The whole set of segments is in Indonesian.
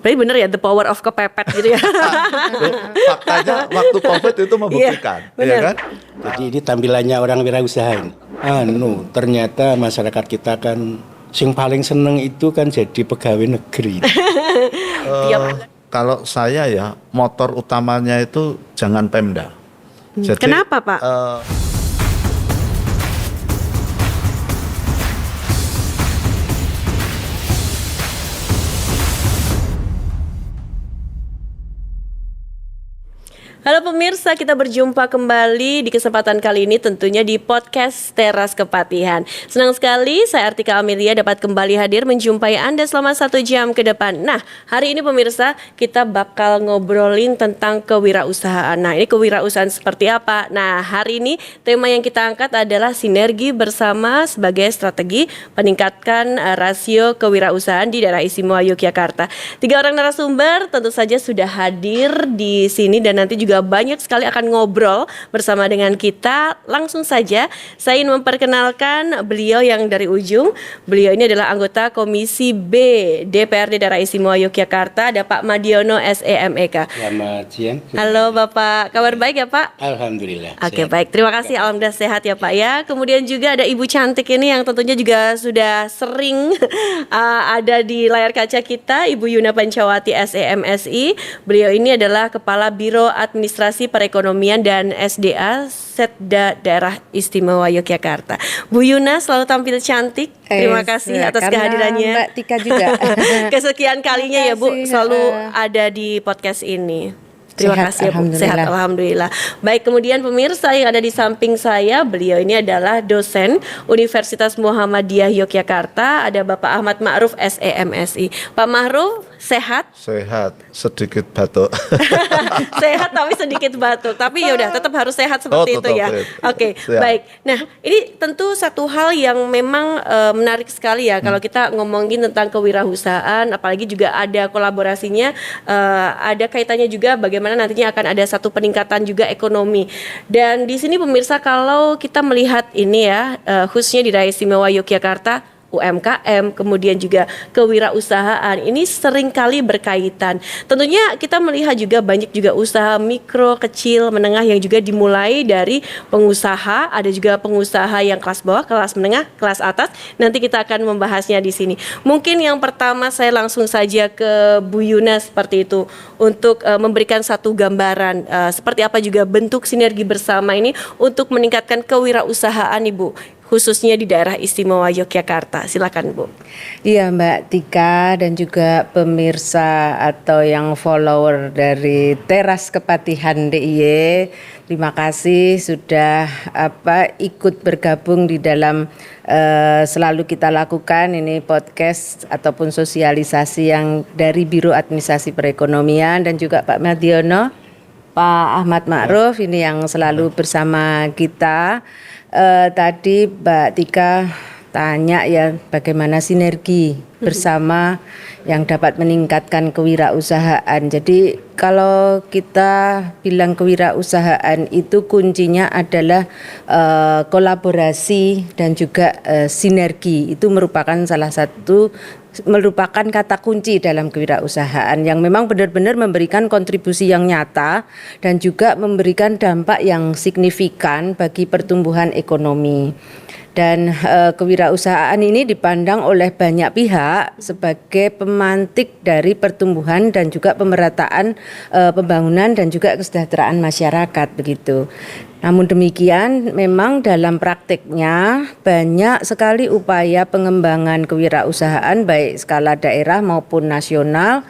Berarti bener ya, the power of kepepet gitu ya. Faktanya waktu COVID itu membuktikan, ya kan? Jadi ini tampilannya orang wirausaha ini. Ternyata masyarakat kita kan sing paling seneng itu kan jadi pegawai negeri. Kalau saya ya, motor utamanya itu jangan Pemda. Jadi, Kenapa Pak? Halo pemirsa, kita berjumpa kembali di kesempatan kali ini tentunya di podcast Teras Kepatihan. Senang sekali saya Artika Amelia dapat kembali hadir menjumpai Anda selama 1 jam ke depan. Nah, hari ini pemirsa kita bakal ngobrolin tentang kewirausahaan. Nah, ini kewirausahaan seperti apa? Nah, hari ini tema yang kita angkat adalah sinergi bersama sebagai strategi peningkatkan rasio kewirausahaan di daerah istimewa Yogyakarta. 3 orang narasumber tentu saja sudah hadir di sini dan nanti juga banyak sekali akan ngobrol bersama dengan kita. Langsung saja saya ingin memperkenalkan beliau yang dari ujung. Beliau ini adalah anggota Komisi B DPRD Daerah Istimewa Yogyakarta. Ada Pak Madiono SEMEK. Selamat siang. Halo Bapak, kabar baik ya Pak? Alhamdulillah. Oke, baik, terima kasih. Alhamdulillah sehat ya Pak ya. Kemudian juga ada Ibu cantik ini yang tentunya juga sudah sering ada di layar kaca kita, Ibu Yuna Pancawati SEMSI. Beliau ini adalah Kepala Biro Administrasi Perekonomian dan SDA Setda Daerah Istimewa Yogyakarta. Bu Yuna selalu tampil cantik. Terima kasih atas kehadirannya. Mbak Tika juga. Kesekian kalinya ya Bu selalu ada di podcast ini. Terima kasih ya Bu, sehat Alhamdulillah. Baik, kemudian pemirsa yang ada di samping saya, beliau ini adalah dosen Universitas Muhammadiyah Yogyakarta. Ada Bapak Ahmad Ma'ruf SEMSI. Pak Ma'ruf, sehat? Sehat, sedikit batuk. Sehat tapi sedikit batuk. Tapi ya udah tetap harus sehat seperti itu ya. Oke, Siap. baik. Nah, ini tentu satu hal yang memang menarik sekali ya kalau kita ngomongin tentang kewirausahaan, apalagi juga ada kolaborasinya, ada kaitannya juga bagaimana nantinya akan ada satu peningkatan juga ekonomi. Dan di sini pemirsa kalau kita melihat ini ya, khususnya di daerah istimewa Yogyakarta, UMKM, kemudian juga kewirausahaan ini seringkali berkaitan. Tentunya kita melihat juga banyak juga usaha mikro, kecil, menengah yang juga dimulai dari pengusaha, ada juga pengusaha yang kelas bawah, kelas menengah, kelas atas. Nanti kita akan membahasnya di sini. Mungkin yang pertama saya langsung saja ke Bu Yuna seperti itu untuk memberikan satu gambaran seperti apa juga bentuk sinergi bersama ini untuk meningkatkan kewirausahaan Ibu, khususnya di daerah istimewa Yogyakarta. Silakan Bu. Iya Mbak Tika dan juga pemirsa atau yang follower dari Teras Kepatihan DIY. Terima kasih sudah ikut bergabung di dalam selalu kita lakukan ini podcast ataupun sosialisasi yang dari Biro Administrasi Perekonomian dan juga Pak Madiono, Pak Ahmad Ma'ruf ini yang selalu bersama kita. Tadi Mbak Tika tanya ya bagaimana sinergi bersama yang dapat meningkatkan kewirausahaan. Jadi kalau kita bilang kewirausahaan itu kuncinya adalah kolaborasi dan juga sinergi. Itu merupakan kata kunci dalam kewirausahaan yang memang benar-benar memberikan kontribusi yang nyata dan juga memberikan dampak yang signifikan bagi pertumbuhan ekonomi. Dan kewirausahaan ini dipandang oleh banyak pihak sebagai pemantik dari pertumbuhan dan juga pemerataan pembangunan dan juga kesejahteraan masyarakat begitu. Namun demikian memang dalam praktiknya banyak sekali upaya pengembangan kewirausahaan baik skala daerah maupun nasional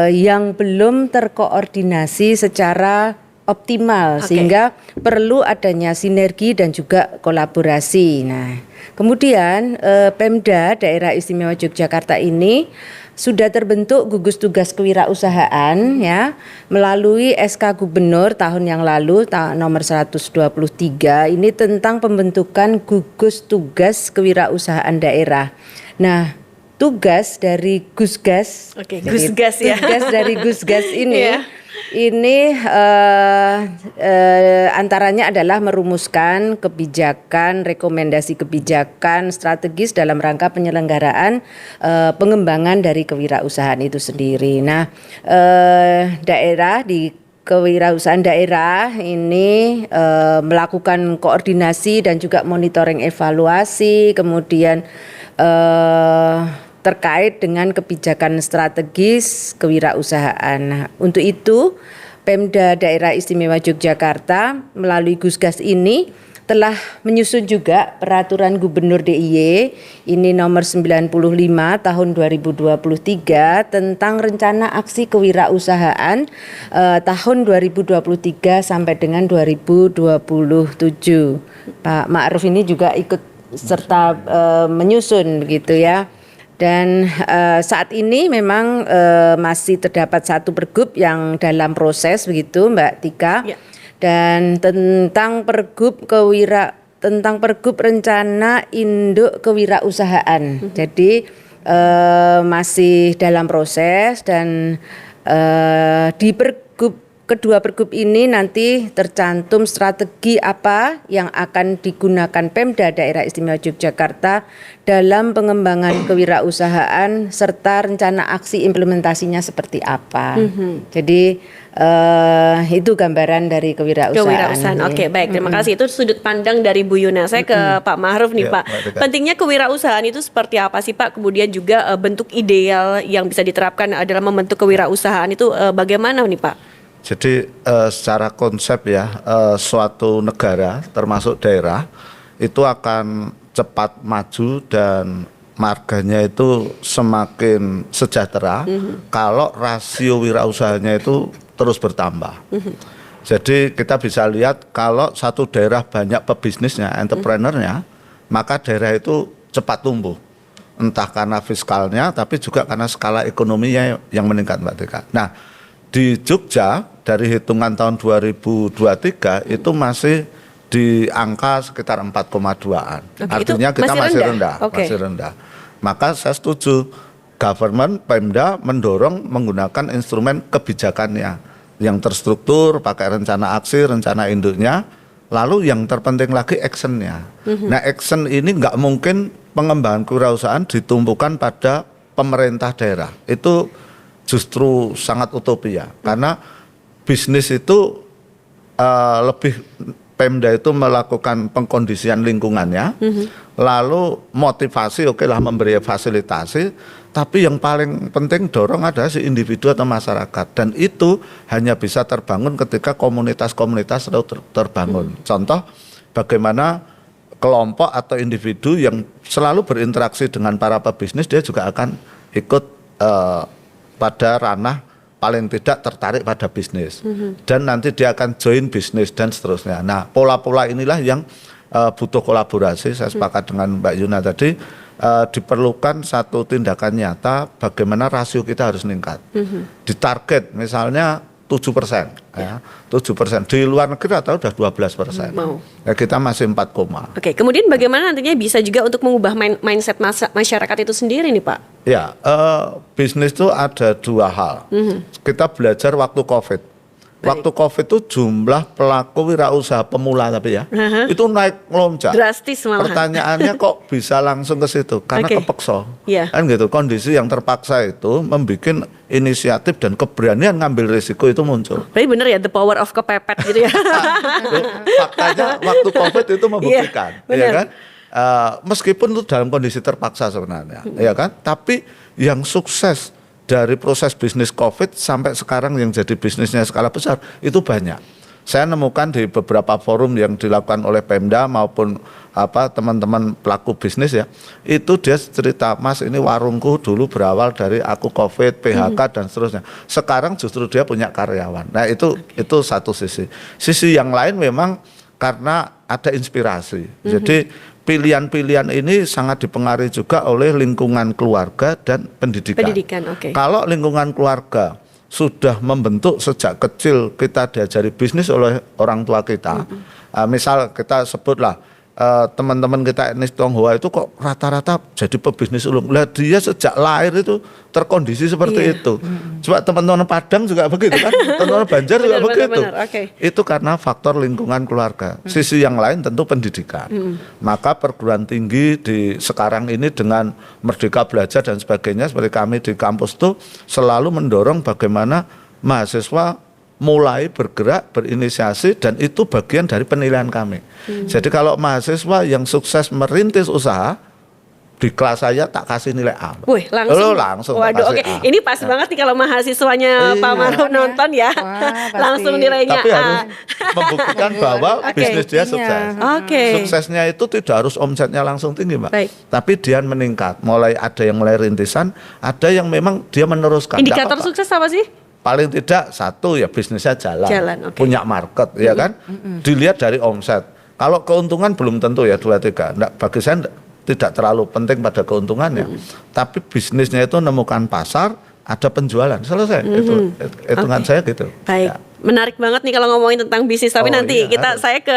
yang belum terkoordinasi secara optimal sehingga perlu adanya sinergi dan juga kolaborasi. Nah, kemudian Pemda Daerah Istimewa Yogyakarta ini sudah terbentuk gugus tugas kewirausahaan ya melalui SK Gubernur tahun yang lalu nomor 123 ini tentang pembentukan gugus tugas kewirausahaan daerah. Nah, tugas dari Gusgas, Gusgas ya. Tugas dari Gusgas ini ini antaranya adalah merumuskan kebijakan, rekomendasi kebijakan strategis dalam rangka penyelenggaraan pengembangan dari kewirausahaan itu sendiri. Nah, daerah di kewirausahaan daerah ini melakukan koordinasi dan juga monitoring evaluasi, kemudian terkait dengan kebijakan strategis kewirausahaan. Nah, untuk itu Pemda Daerah Istimewa Yogyakarta melalui Gusgas ini telah menyusun juga peraturan Gubernur DIY ini nomor 95 tahun 2023 tentang rencana aksi kewirausahaan tahun 2023 sampai dengan 2027. Pak Ma'ruf ini juga ikut serta menyusun begitu ya. Dan saat ini memang masih terdapat satu pergub yang dalam proses begitu Mbak Tika. Ya. Dan tentang pergub rencana induk kewirausahaan. Jadi masih dalam proses dan di kedua pergub ini nanti tercantum strategi apa yang akan digunakan Pemda Daerah Istimewa Yogyakarta dalam pengembangan kewirausahaan serta rencana aksi implementasinya seperti apa. Jadi itu gambaran dari kewirausahaan. Oke, baik. Terima kasih. Itu sudut pandang dari Bu Yuna. Saya ke Pak Ma'ruf nih, Pak. Pentingnya kewirausahaan itu seperti apa sih, Pak? Kemudian juga bentuk ideal yang bisa diterapkan dalam membentuk kewirausahaan itu bagaimana nih, Pak? Jadi secara konsep ya, suatu negara termasuk daerah itu akan cepat maju dan marganya itu semakin sejahtera kalau rasio wirausahanya itu terus bertambah. Jadi kita bisa lihat kalau satu daerah banyak pebisnisnya, entrepreneurnya, maka daerah itu cepat tumbuh. Entah karena fiskalnya, tapi juga karena skala ekonominya yang meningkat, Mbak Tika. Nah, di Jogja dari hitungan tahun 2023 itu masih di angka sekitar 4,2-an. Artinya kita masih rendah, masih rendah. Maka saya setuju government Pemda mendorong menggunakan instrumen kebijakannya yang terstruktur, pakai rencana aksi, rencana induknya, lalu yang terpenting lagi actionnya. Nah, action ini nggak mungkin pengembangan kewirausahaan ditumpukan pada pemerintah daerah. Itu justru sangat utopia karena bisnis itu lebih Pemda itu melakukan pengkondisian lingkungannya, lalu motivasi oke lah memberi fasilitasi, tapi yang paling penting dorong adalah si individu atau masyarakat dan itu hanya bisa terbangun ketika komunitas-komunitas terbangun. Contoh bagaimana kelompok atau individu yang selalu berinteraksi dengan para pebisnis dia juga akan ikut pada ranah paling tidak tertarik pada bisnis dan nanti dia akan join bisnis dan seterusnya. Nah, pola-pola inilah yang butuh kolaborasi. Saya sepakat dengan Mbak Yuna tadi, diperlukan satu tindakan nyata bagaimana rasio kita harus meningkat. Ditarget misalnya 7%, ya, 7%. Di luar negeri atau udah 12%. Ya, kita masih 4, Oke, kemudian bagaimana nantinya bisa juga untuk mengubah mindset masyarakat itu sendiri nih, Pak? Ya, bisnis itu ada dua hal. Kita belajar waktu COVID. Waktu COVID itu jumlah pelaku wirausaha pemula tapi ya, itu naik melonjak. Drastis malahan. Pertanyaannya kok bisa langsung ke situ? Karena kepeksa. Kan gitu, kondisi yang terpaksa itu membuat inisiatif dan keberanian ngambil risiko itu muncul. Berarti bener ya, the power of kepepet gitu ya. Faktanya waktu COVID itu membuktikan, ya kan? Meskipun itu dalam kondisi terpaksa sebenarnya, ya kan? Tapi yang sukses dari proses bisnis COVID sampai sekarang yang jadi bisnisnya skala besar itu banyak. Saya nemukan di beberapa forum yang dilakukan oleh Pemda maupun teman-teman pelaku bisnis ya, itu dia cerita, Mas ini warungku dulu berawal dari aku COVID, PHK dan seterusnya. Sekarang justru dia punya karyawan. Nah itu satu sisi. Sisi yang lain memang karena ada inspirasi. Jadi pilihan-pilihan ini sangat dipengaruhi juga oleh lingkungan keluarga dan pendidikan. Kalau lingkungan keluarga sudah membentuk sejak kecil kita diajari bisnis oleh orang tua kita, misal kita sebutlah teman-teman kita etnis Tionghoa itu kok rata-rata jadi pebisnis ulung. Lah dia sejak lahir itu terkondisi seperti itu. Coba teman-teman Padang juga begitu kan, teman-teman Banjar juga Benar, begitu. benar, oke. Itu karena faktor lingkungan keluarga. Sisi yang lain tentu pendidikan. Maka perguruan tinggi di sekarang ini dengan Merdeka Belajar dan sebagainya, seperti kami di kampus itu selalu mendorong bagaimana mahasiswa mulai bergerak, berinisiasi, dan itu bagian dari penilaian kami. Jadi kalau mahasiswa yang sukses merintis usaha, di kelas saya tak kasih nilai A. Wih, langsung. Langsung tak Waduh, kasih oke. A. Ini pas banget nih kalau mahasiswanya Iya. Pak Maruf nonton ya. Wah, pasti. Langsung nilainya Tapi A. harus membuktikan bahwa Oke. bisnis dia Buktinya. sukses. Oke. Suksesnya itu tidak harus omsetnya langsung tinggi, Mbak. Baik. Tapi dia meningkat. Mulai ada yang mulai rintisan, ada yang memang dia meneruskan. Nggak Indikator apa-apa. sukses apa sih? Paling tidak satu ya bisnisnya jalan, Jalan, oke. punya market, ya kan? Dilihat dari omset. Kalau keuntungan belum tentu ya 2-3. Nggak, bagi saya tidak terlalu penting pada keuntungannya. Tapi bisnisnya itu menemukan pasar, ada penjualan, selesai. Itu hitungan saya gitu. Baik. Ya. Menarik banget nih kalau ngomongin tentang bisnis. Tapi Oh, nanti iya, harus. saya ke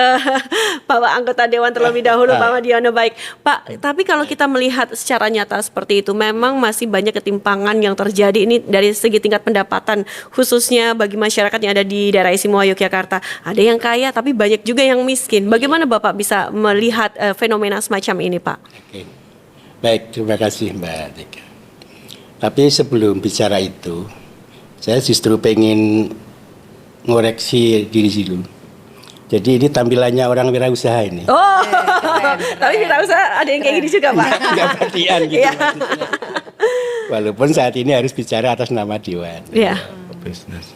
Pak anggota Dewan terlebih dahulu, Pak Madiano. Baik, Pak. Tapi kalau kita melihat secara nyata seperti itu, memang masih banyak ketimpangan yang terjadi ini dari segi tingkat pendapatan, khususnya bagi masyarakat yang ada di daerah istimewa Yogyakarta. Ada yang kaya, tapi banyak juga yang miskin. Bagaimana Bapak bisa melihat fenomena semacam ini, Pak? Oke. Baik, terima kasih Mbak Tika. Tapi sebelum bicara itu, saya justru pengen ngoreksi diri dulu. Jadi ini tampilannya orang wirausaha ini. Oh, tapi tidak usah ada yang kayak gini juga, Pak. Nggak perhatian gitu. Iya. Walaupun saat ini harus bicara atas nama Dewan. Iya. Bisnis.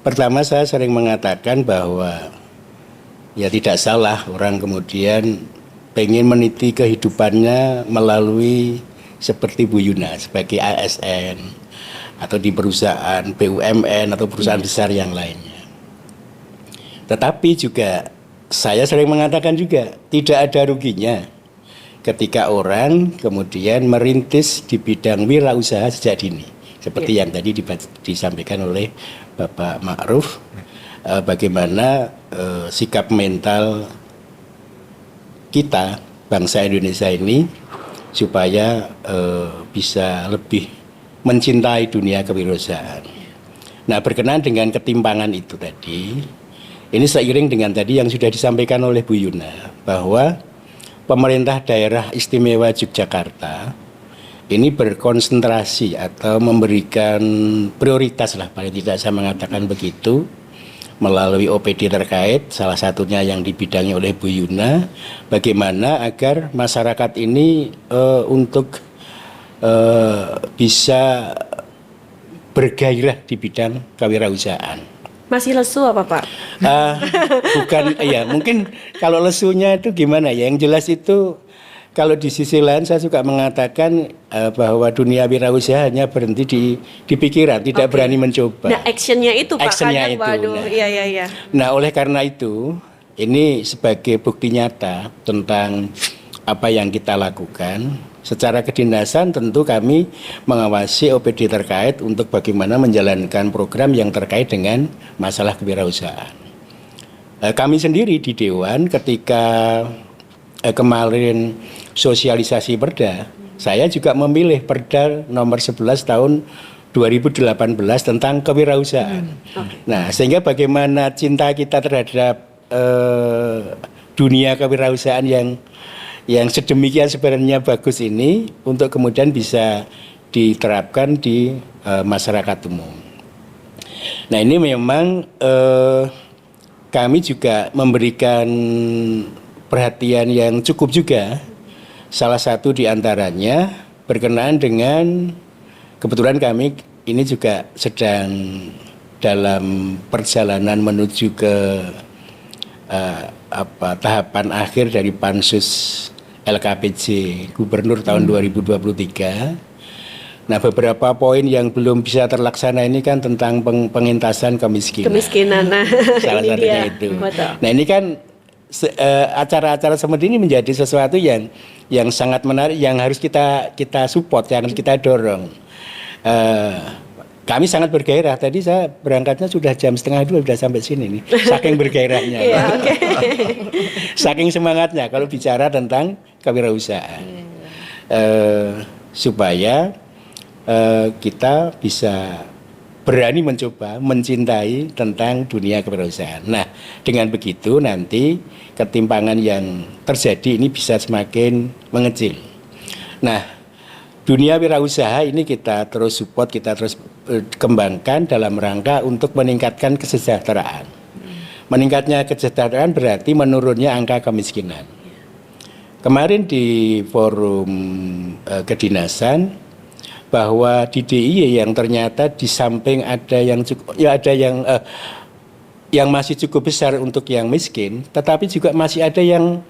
Pertama saya sering mengatakan bahwa ya tidak salah orang kemudian pengen meniti kehidupannya melalui seperti Bu Yuna sebagai ASN atau di perusahaan BUMN atau perusahaan besar yang lainnya. Tetapi juga saya sering mengatakan juga tidak ada ruginya ketika orang kemudian merintis di bidang wirausaha sejak dini. Seperti yang tadi disampaikan oleh Bapak Ma'ruf, bagaimana sikap mental kita bangsa Indonesia ini supaya bisa lebih mencintai dunia kewirausahaan. Nah, berkenaan dengan ketimpangan itu tadi, ini seiring dengan tadi yang sudah disampaikan oleh Bu Yuna, bahwa pemerintah daerah istimewa Yogyakarta ini berkonsentrasi atau memberikan prioritas lah, paling tidak saya mengatakan begitu, melalui OPD terkait, salah satunya yang dibidangi oleh Bu Yuna, bagaimana agar masyarakat ini untuk bisa bergairah di bidang kewirausahaan. Masih lesu apa, Pak? Bukan, ya mungkin kalau lesunya itu gimana ya? Yang jelas itu kalau di sisi lain saya suka mengatakan bahwa dunia wirausaha hanya berhenti di pikiran, tidak berani mencoba. Nah, actionnya itu, Pak. Actionnya Kadang, itu, waduh, nah. iya. Nah, oleh karena itu, ini sebagai bukti nyata tentang apa yang kita lakukan. Secara kedinasan tentu kami mengawasi OPD terkait untuk bagaimana menjalankan program yang terkait dengan masalah kewirausahaan. Kami sendiri di Dewan ketika kemarin sosialisasi Perda, saya juga memilih Perda nomor 11 tahun 2018 tentang kewirausahaan. Nah, sehingga bagaimana cinta kita terhadap dunia kewirausahaan yang sedemikian sebenarnya bagus ini untuk kemudian bisa diterapkan di masyarakat umum. Nah, ini memang kami juga memberikan perhatian yang cukup juga. Salah satu di antaranya berkenaan dengan kebetulan kami ini juga sedang dalam perjalanan menuju ke tahapan akhir dari pansus LKPJ Gubernur tahun 2023. Nah, beberapa poin yang belum bisa terlaksana ini kan tentang pengentasan kemiskinan. Kemiskinan. Nah, Salah ini satunya dia. itu. Betul. Nah, ini kan acara-acara seperti ini menjadi sesuatu yang sangat menarik, yang harus kita support, yang harus kita dorong. Kami sangat bergairah. Tadi saya berangkatnya sudah jam 1:30 sudah sampai sini nih. Saking bergairahnya. Iya, oke. Saking semangatnya kalau bicara tentang kewirausahaan. Supaya kita bisa berani mencoba mencintai tentang dunia kewirausahaan. Nah, dengan begitu nanti ketimpangan yang terjadi ini bisa semakin mengecil. Nah, dunia wirausaha ini kita terus support, kita terus kembangkan dalam rangka untuk meningkatkan kesejahteraan. Meningkatnya kesejahteraan berarti menurunnya angka kemiskinan. Kemarin di forum kedinasan bahwa di DIY yang ternyata di samping ada yang cukup, ya ada yang masih cukup besar untuk yang miskin, tetapi juga masih ada yang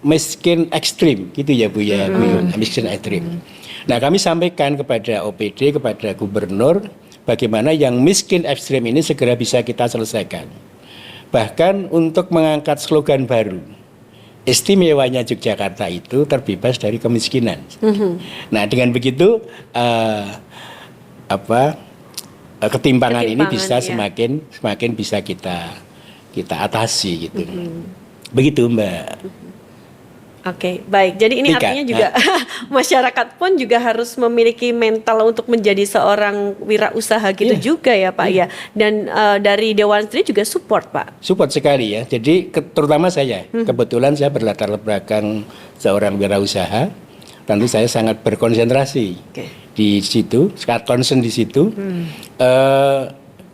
miskin ekstrim, gitu ya Bu ya, miskin ekstrim. Nah, kami sampaikan kepada OPD, kepada gubernur, bagaimana yang miskin ekstrim ini segera bisa kita selesaikan. Bahkan untuk mengangkat slogan baru, istimewanya Yogyakarta itu terbebas dari kemiskinan. Nah, dengan begitu ketimpangan ini bisa semakin bisa kita atasi gitu. Begitu Mbak. Oke, baik. Jadi ini artinya juga masyarakat pun juga harus memiliki mental untuk menjadi seorang wirausaha gitu juga ya Pak ya. Dan dari Dewan sendiri juga support Pak. Support sekali ya. Jadi terutama saya, kebetulan saya berlatar belakang seorang wirausaha. Tentu saya sangat berkonsentrasi di situ, sangat concern di situ.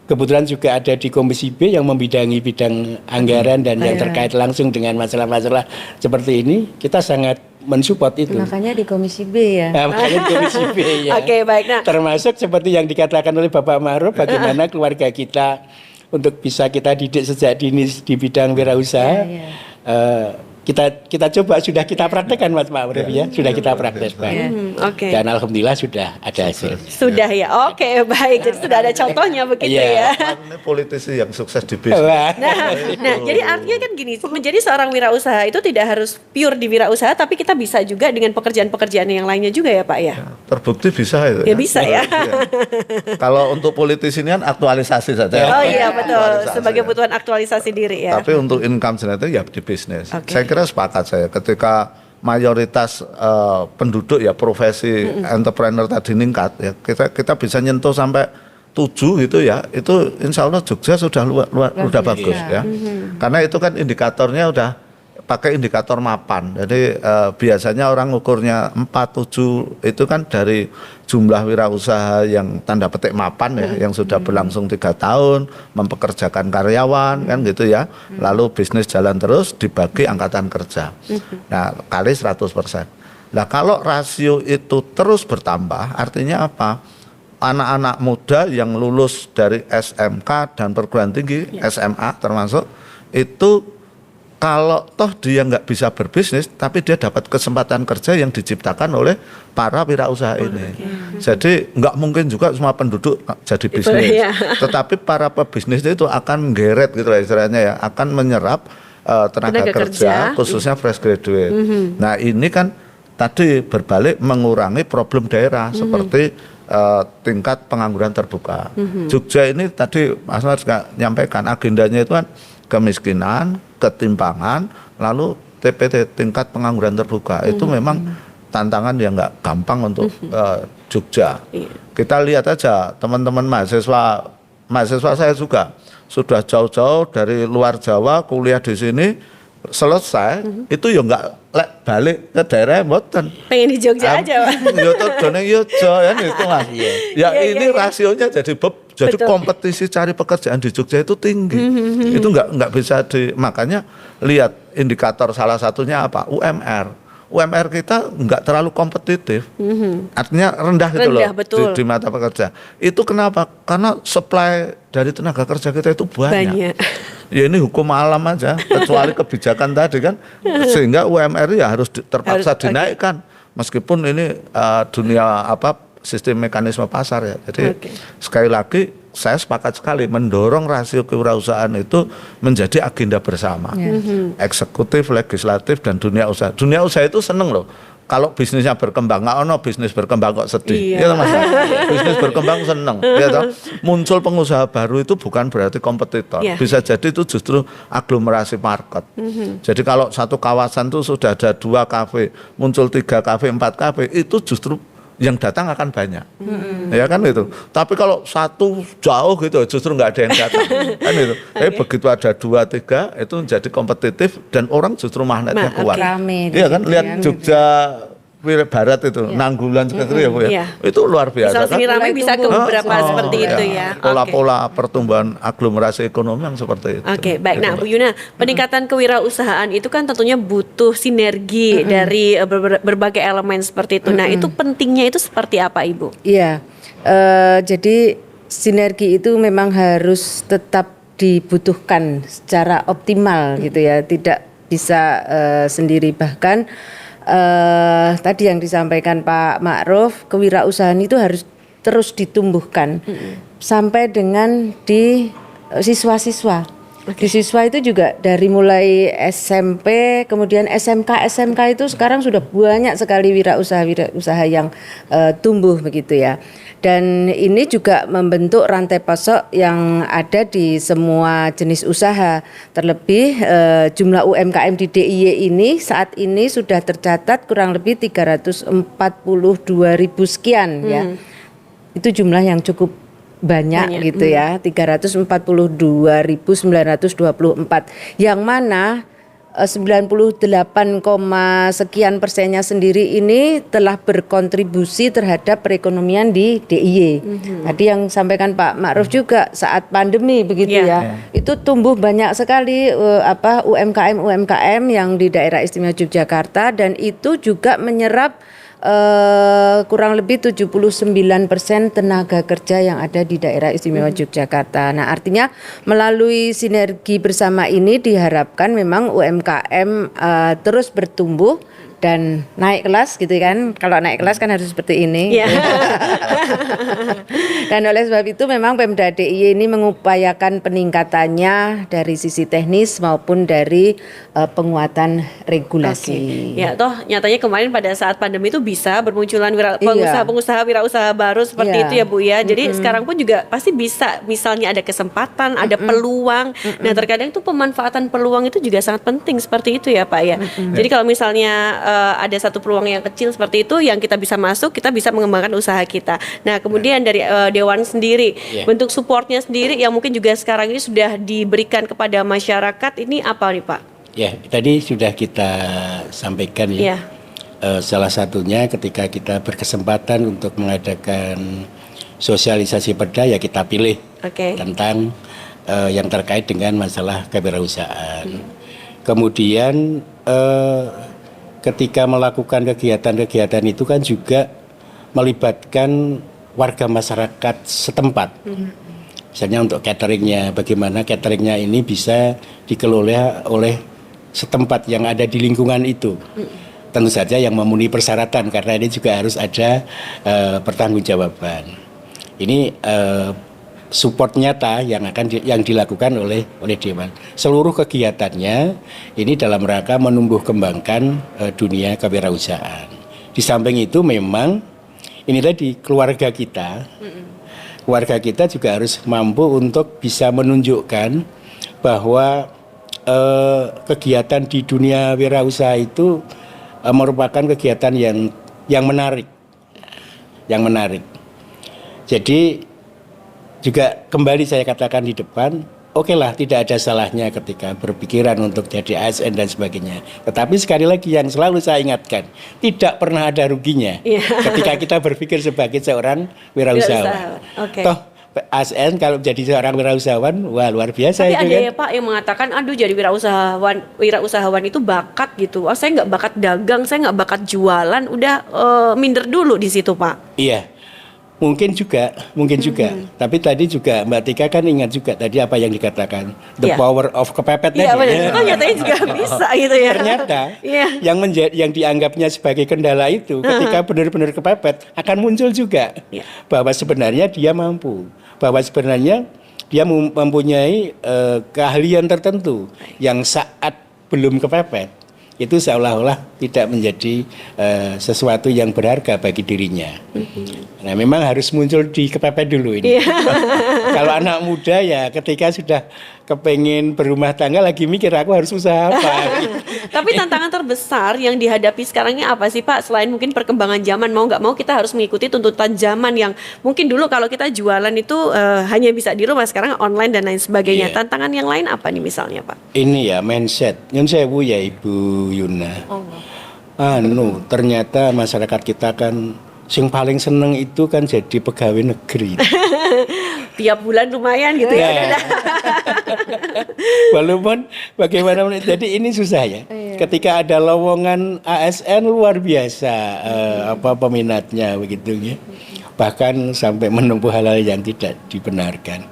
Kebetulan juga ada di Komisi B yang membidangi bidang anggaran dan yang terkait langsung dengan masalah-masalah seperti ini, kita sangat mensupport itu. Makanya di Komisi B ya. Nah, makanya di Komisi B ya. Oke, baik. Nah, termasuk seperti yang dikatakan oleh Bapak Ma'ruf, bagaimana keluarga kita untuk bisa kita didik sejak dini di bidang wirausaha. Kita coba, sudah kita praktekkan Mas Ma'ruf ya, sudah kita praktekkan. Dan alhamdulillah sudah ada hasil. Sudah ya, oke baik. Jadi sudah ada contohnya begitu ya. Ini politisi yang sukses di bisnis. Nah, jadi artinya kan gini, menjadi seorang wirausaha itu tidak harus pure di wirausaha, tapi kita bisa juga dengan pekerjaan-pekerjaan yang lainnya juga ya Pak ya. Terbukti bisa itu. Ya bisa ya. Kalau untuk politisi ini kan aktualisasi saja. Oh iya betul, sebagai kebutuhan aktualisasi diri ya. Tapi untuk income generator ya di bisnis. Saya kira sepakat saya ketika mayoritas penduduk ya profesi entrepreneur tadi meningkat ya, kita bisa nyentuh sampai 7 gitu ya, itu insya Allah Jogja sudah udah bagus ya. Karena itu kan indikatornya udah pakai indikator mapan. Jadi biasanya orang ukurnya 4, 7 itu kan dari jumlah wirausaha yang tanda petik mapan ya, yang sudah berlangsung 3 tahun, mempekerjakan karyawan kan gitu ya. Lalu bisnis jalan terus dibagi angkatan kerja. Nah, kali 100%. Nah, kalau rasio itu terus bertambah, artinya apa? Anak-anak muda yang lulus dari SMK dan perguruan tinggi, SMA termasuk, itu kalau toh dia nggak bisa berbisnis, tapi dia dapat kesempatan kerja yang diciptakan oleh para wirausaha ini. Jadi nggak mungkin juga semua penduduk jadi bisnis, tetapi para pebisnis itu akan geret gitu lah istilahnya ya, akan menyerap tenaga kerja khususnya fresh graduate. Nah ini kan tadi berbalik mengurangi problem daerah seperti tingkat pengangguran terbuka. Jogja ini tadi Mas juga nyampaikan agendanya itu kan kemiskinan, ketimpangan, lalu TPT tingkat pengangguran terbuka itu memang tantangan yang nggak gampang untuk Jogja. Kita lihat aja teman-teman mahasiswa saya juga sudah jauh-jauh dari luar Jawa kuliah di sini, selesai itu ya nggak balik ke daerah mboten. Pengen di Jogja aja Pak. Yo todone yo ya itu Mas. Ya ini rasionya jadi kompetisi cari pekerjaan di Jogja itu tinggi. Itu nggak bisa makanya lihat indikator salah satunya apa? UMR kita nggak terlalu kompetitif. Artinya rendah gitu loh di mata pekerja. Itu kenapa? Karena supply dari tenaga kerja kita itu banyak. Ya ini hukum alam aja, kecuali kebijakan tadi kan, sehingga UMR ya harus terpaksa dinaikkan. Meskipun ini dunia sistem mekanisme pasar ya. Jadi sekali lagi saya sepakat sekali mendorong rasio kewirausahaan itu menjadi agenda bersama. Eksekutif, legislatif dan dunia usaha. Dunia usaha itu seneng loh. Kalau bisnisnya berkembang, nggak ono bisnis berkembang kok sedih. Iya Mas. Bisnis berkembang seneng. Ya toh? Muncul pengusaha baru itu bukan berarti kompetitor. Bisa jadi itu justru aglomerasi market. Jadi kalau satu kawasan itu sudah ada 2 kafe, muncul 3 kafe, 4 kafe, itu justru yang datang akan banyak, ya kan itu. Tapi kalau satu jauh gitu, justru nggak ada yang datang, kan itu. Begitu ada 2, 3 itu menjadi kompetitif dan orang justru magnetnya kuat. Rame Iya kan, gitu lihat ya. Jogja Barat itu, Nanggulan seperti itu ya Bu ya. Iya. Itu luar biasa Misal sini kan. ramai bisa ke beberapa seperti itu ya. Oke. Pola-pola pertumbuhan aglomerasi ekonomi yang seperti itu. Oke, baik. Gitu, Nah, Mbak. Bu Yuna, peningkatan kewirausahaan itu kan tentunya butuh sinergi dari berbagai elemen seperti itu. Nah, itu pentingnya itu seperti apa, Ibu? Iya, jadi sinergi itu memang harus tetap dibutuhkan secara optimal gitu ya, tidak bisa sendiri. Bahkan tadi yang disampaikan Pak Ma'ruf, kewirausahaan itu harus terus ditumbuhkan sampai dengan di siswa-siswa. Di siswa itu juga dari mulai SMP, kemudian SMK itu sekarang sudah banyak sekali wirausaha yang tumbuh begitu ya. Dan ini juga membentuk rantai pasok yang ada di semua jenis usaha. Terlebih jumlah UMKM di DIY ini saat ini sudah tercatat kurang lebih 342.000 sekian ya. Itu jumlah yang cukup banyak gitu ya, 342.924, yang mana 98, sekian persennya sendiri ini telah berkontribusi terhadap perekonomian di DIY. Tadi yang sampaikan Pak Ma'ruf juga saat pandemi begitu ya, itu tumbuh banyak sekali UMKM yang di daerah istimewa Yogyakarta, dan itu juga menyerap kurang lebih 79% tenaga kerja yang ada di daerah istimewa Yogyakarta. Nah, artinya melalui sinergi bersama ini diharapkan memang UMKM terus bertumbuh dan naik kelas gitu kan. Kalau naik kelas kan harus seperti ini. Iya. Dan oleh sebab itu memang Pemda DIY ini mengupayakan peningkatannya dari sisi teknis maupun dari penguatan regulasi. Ya, toh nyatanya kemarin pada saat pandemi itu bisa bermunculan pengusaha-pengusaha wirausaha baru seperti itu ya Bu ya. Jadi sekarang pun juga pasti bisa, misalnya ada kesempatan, ada peluang. Nah, terkadang itu pemanfaatan peluang itu juga sangat penting seperti itu ya Pak ya. Jadi kalau misalnya ada satu peluang yang kecil seperti itu yang kita bisa masuk, kita bisa mengembangkan usaha kita. Nah, kemudian dari Dewan sendiri, bentuk supportnya sendiri yang mungkin juga sekarang ini sudah diberikan kepada masyarakat, ini apa nih Pak? Ya, tadi sudah kita sampaikan ya. Salah satunya ketika kita berkesempatan untuk mengadakan sosialisasi perda, ya kita pilih tentang yang terkait dengan masalah kewirausahaan. Kemudian ketika melakukan kegiatan-kegiatan itu kan juga melibatkan warga masyarakat setempat. Misalnya untuk cateringnya, bagaimana cateringnya ini bisa dikelola oleh setempat yang ada di lingkungan itu. Tentu saja yang memenuhi persyaratan, karena ini juga harus ada pertanggungjawaban. Ini support nyata yang dilakukan oleh Dewan. Seluruh kegiatannya ini dalam rangka menumbuh kembangkan dunia kewirausahaan. Di samping itu memang ini tadi keluarga kita juga harus mampu untuk bisa menunjukkan bahwa kegiatan di dunia wirausaha itu merupakan kegiatan yang menarik, Jadi juga kembali saya katakan di depan, oke lah, tidak ada salahnya ketika berpikiran untuk jadi ASN dan sebagainya. Tetapi sekali lagi yang selalu saya ingatkan, tidak pernah ada ruginya ketika kita berpikir sebagai seorang wirausahawan. Toh ASN kalau jadi seorang wirausahawan, wah luar biasa. Tapi itu ada kan? Ya Pak yang mengatakan, aduh jadi wirausahawan itu bakat gitu. Saya nggak bakat dagang, saya nggak bakat jualan, udah minder dulu di situ Pak. Iya. Mungkin juga. Tapi tadi juga Mbak Tika kan ingat juga tadi apa yang dikatakan, the power of kepepet tadi. Iya benar, itu nyatanya juga bisa gitu ya. Ternyata yang dianggapnya sebagai kendala itu ketika benar-benar kepepet akan muncul juga bahwa sebenarnya dia mampu, bahwa sebenarnya dia mempunyai keahlian tertentu yang saat belum kepepet itu seolah-olah tidak menjadi sesuatu yang berharga bagi dirinya. Nah, memang harus muncul di kepepet dulu ini. Kalau anak muda ya ketika sudah kepengen berumah tangga lagi mikir aku harus usaha apa. Tapi tantangan terbesar yang dihadapi sekarang ini apa sih Pak? Selain mungkin perkembangan zaman, mau nggak mau kita harus mengikuti tuntutan zaman yang mungkin dulu kalau kita jualan itu hanya bisa di rumah, sekarang online dan lain sebagainya. Iya. Tantangan yang lain apa nih misalnya Pak? Ini ya mindset. Nyun sewu ya Ibu Yuna. Ternyata masyarakat kita kan sing paling seneng itu kan jadi pegawai negeri. Tiap bulan lumayan gitu ya. Nah, walaupun bagaimana, jadi ini susah ya. Ketika ada lowongan ASN luar biasa peminatnya begitu ya. Bahkan sampai menempuh hal-hal yang tidak dibenarkan.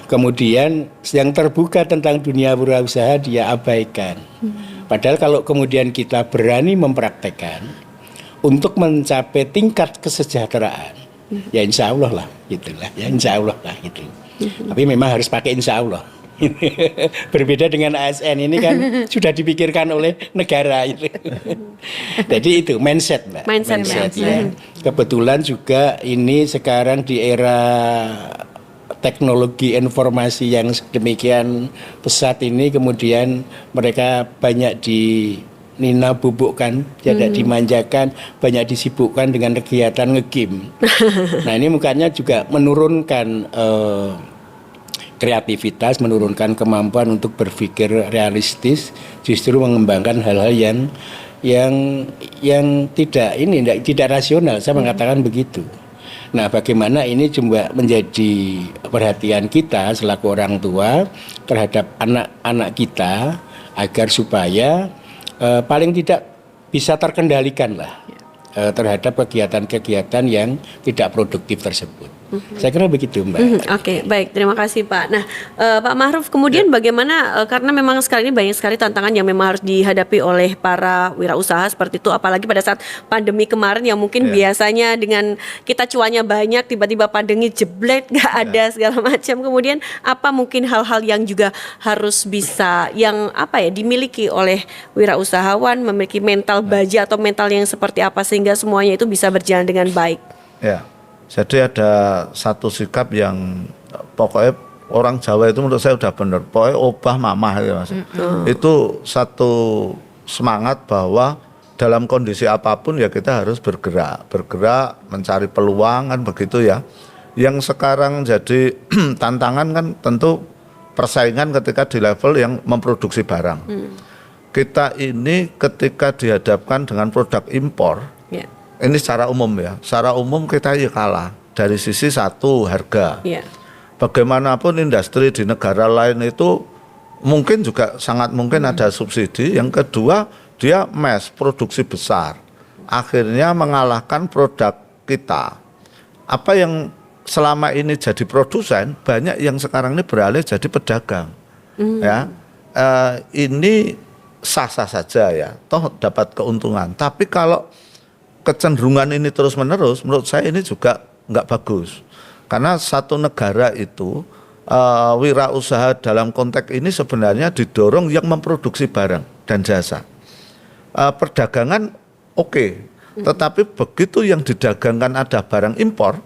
Kemudian yang terbuka tentang dunia wirausaha dia abaikan. Padahal kalau kemudian kita berani mempraktekkan untuk mencapai tingkat kesejahteraan, ya insya Allah lah, gitulah. Ya insya Allah lah gitu. Tapi memang harus pakai insya Allah. Berbeda dengan ASN ini kan sudah dipikirkan oleh negara itu. Jadi itu mindset, Mbak. Mindset. Ya. Kebetulan juga ini sekarang di era teknologi informasi yang demikian pesat ini, kemudian mereka banyak nina bubukkan, tidak dimanjakan, banyak disibukkan dengan kegiatan nge-game. Nah ini mukanya juga menurunkan kreativitas, menurunkan kemampuan untuk berpikir realistis, justru mengembangkan hal-hal yang tidak rasional. Saya mengatakan begitu. Nah, bagaimana ini juga menjadi perhatian kita selaku orang tua terhadap anak-anak kita agar supaya paling tidak bisa terkendalikan lah terhadap kegiatan-kegiatan yang tidak produktif tersebut. Saya kira begitu, Mbak. Oke, baik, terima kasih Pak. Nah, Pak Ma'ruf, kemudian bagaimana karena memang sekarang ini banyak sekali tantangan yang memang harus dihadapi oleh para wirausaha seperti itu, apalagi pada saat pandemi kemarin yang mungkin biasanya dengan kita cuannya banyak, tiba-tiba pandemi jeblet, nggak ada segala macam. Kemudian apa mungkin hal-hal yang juga harus bisa dimiliki oleh wirausahawan, memiliki mental baja atau mental yang seperti apa sehingga semuanya itu bisa berjalan dengan baik. Ya. Jadi ada satu sikap yang pokoknya orang Jawa itu menurut saya udah benar. Pokoknya obah mamah ya Mas. Itu satu semangat bahwa dalam kondisi apapun ya kita harus bergerak mencari peluang kan begitu ya. Yang sekarang jadi tantangan kan tentu persaingan ketika di level yang memproduksi barang. Kita ini ketika dihadapkan dengan produk impor, ini secara umum ya, secara umum kita ya kalah dari sisi satu harga. Bagaimanapun industri di negara lain itu mungkin juga sangat mungkin ada subsidi. Yang kedua dia mass produksi besar, akhirnya mengalahkan produk kita. Apa yang selama ini jadi produsen banyak yang sekarang ini beralih jadi pedagang. Ya, ini sah-sah saja ya, toh dapat keuntungan. Tapi kalau kecenderungan ini terus-menerus, menurut saya ini juga nggak bagus. Karena satu negara itu wirausaha dalam konteks ini sebenarnya didorong yang memproduksi barang dan jasa. Perdagangan oke, tetapi begitu yang didagangkan ada barang impor,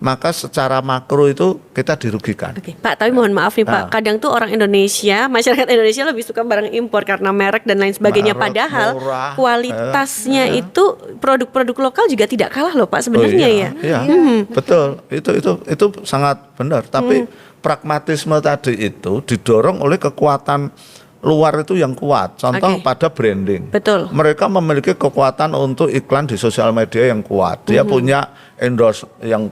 maka secara makro itu kita dirugikan. Oke, Pak, tapi mohon maaf nih Pak, kadang tuh orang Indonesia, masyarakat Indonesia lebih suka barang impor karena merek dan lain sebagainya. Padahal murah, kualitasnya itu produk-produk lokal juga tidak kalah loh Pak sebenarnya ya. Iya, betul. Itu sangat benar. Tapi pragmatisme tadi itu didorong oleh kekuatan luar itu yang kuat. Contoh pada branding. Betul. Mereka memiliki kekuatan untuk iklan di sosial media yang kuat. Dia punya endorse yang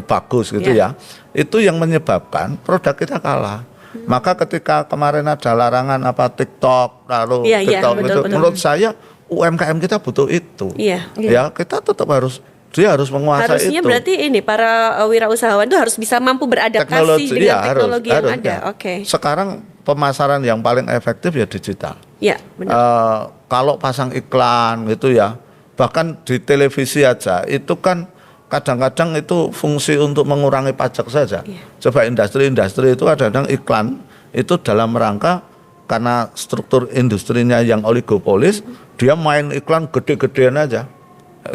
bagus gitu ya. Itu yang menyebabkan produk kita kalah. Maka ketika kemarin ada larangan TikTok lalu TikTok betul. menurut saya UMKM kita butuh itu. Ya, kita tetap harus menguasai harusnya itu. Berarti ini para wirausahawan itu harus bisa mampu beradaptasi dengan teknologi yang ada. Oke. Sekarang pemasaran yang paling efektif ya digital. Ya, benar. Kalau pasang iklan gitu ya, bahkan di televisi aja itu kan kadang-kadang itu fungsi untuk mengurangi pajak saja. Coba industri-industri itu kadang-kadang iklan itu dalam rangka karena struktur industrinya yang oligopolis, dia main iklan gede-gedean aja.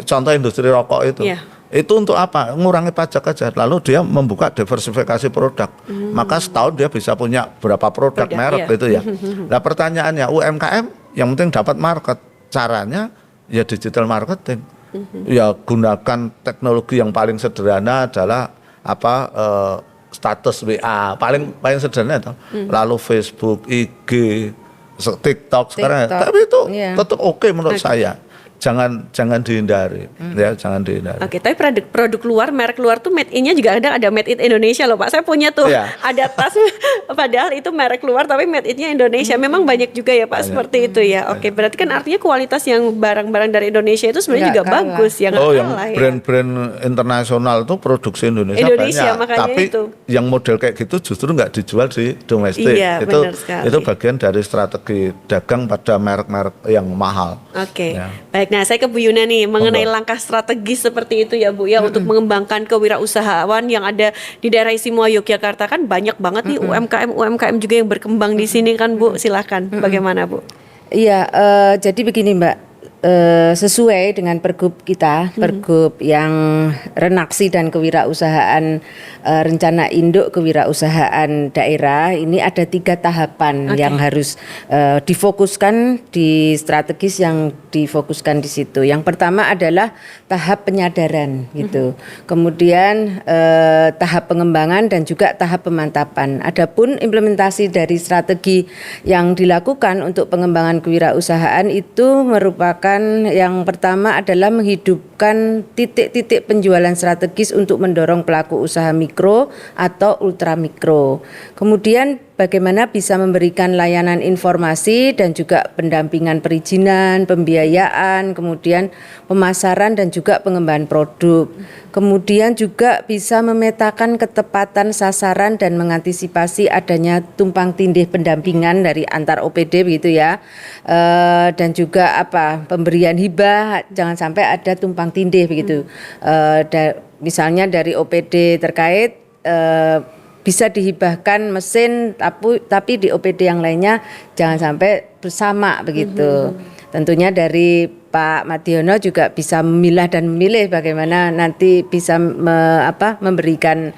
Contoh industri rokok itu. Iya. Itu untuk apa? Ngurangi pajak aja. Lalu dia membuka diversifikasi produk. Maka setahun dia bisa punya berapa produk merek iya. gitu ya. Nah pertanyaannya UMKM yang penting dapat market. Caranya ya digital marketing. Ya gunakan teknologi yang paling sederhana adalah status WA paling sederhana itu. Lalu Facebook, IG, TikTok sekarang. TikTok. Tapi itu Iya. tetap oke menurut saya. Jangan dihindari, ya jangan dihindari. Oke, tapi produk luar, merek luar tuh made in-nya juga ada made in Indonesia loh Pak. Saya punya tuh Iya. ada tas padahal itu merek luar tapi made in-nya Indonesia. Memang banyak juga ya Pak seperti itu ya. Oke, berarti kan artinya kualitas yang barang-barang dari Indonesia itu sebenarnya Nggak juga kalah. bagus ya, nggak Yang kalah ya. brand-brand internasional tuh produksi Indonesia Indonesia, banyak, makanya tapi itu. yang model kayak gitu justru nggak dijual di domestik. Iya, benar sekali. itu bagian dari strategi dagang pada merek-merek yang mahal. Oke, Ya. baik. Nah, saya ke Bu Yuna nih mengenai Monggo. langkah strategis seperti itu ya Bu ya untuk mengembangkan kewirausahaan yang ada di daerah istimewa Yogyakarta kan banyak banget nih UMKM juga yang berkembang di sini kan Bu. Silahkan, bagaimana Bu? Iya, jadi begini Mbak, sesuai dengan pergub kita, pergub yang renaksi dan kewirausahaan, rencana induk kewirausahaan daerah, ini ada 3 tahapan yang harus difokuskan di strategis yang difokuskan di situ. Yang pertama adalah tahap penyadaran gitu, kemudian tahap pengembangan dan juga tahap pemantapan. Adapun implementasi dari strategi yang dilakukan untuk pengembangan kewirausahaan itu merupakan yang pertama adalah menghidupkan titik-titik penjualan strategis untuk mendorong pelaku usaha mikro atau ultramikro. Kemudian bagaimana bisa memberikan layanan informasi dan juga pendampingan perizinan, pembiayaan, kemudian pemasaran dan juga pengembangan produk. Kemudian juga bisa memetakan ketepatan sasaran dan mengantisipasi adanya tumpang tindih pendampingan dari antar OPD begitu ya. Dan juga pemberian hibah, jangan sampai ada tumpang tindih begitu. Misalnya dari OPD terkait bisa dihibahkan mesin tapi di OPD yang lainnya jangan sampai bersama begitu. Tentunya dari Pak Madiono juga bisa memilah dan memilih bagaimana nanti bisa memberikan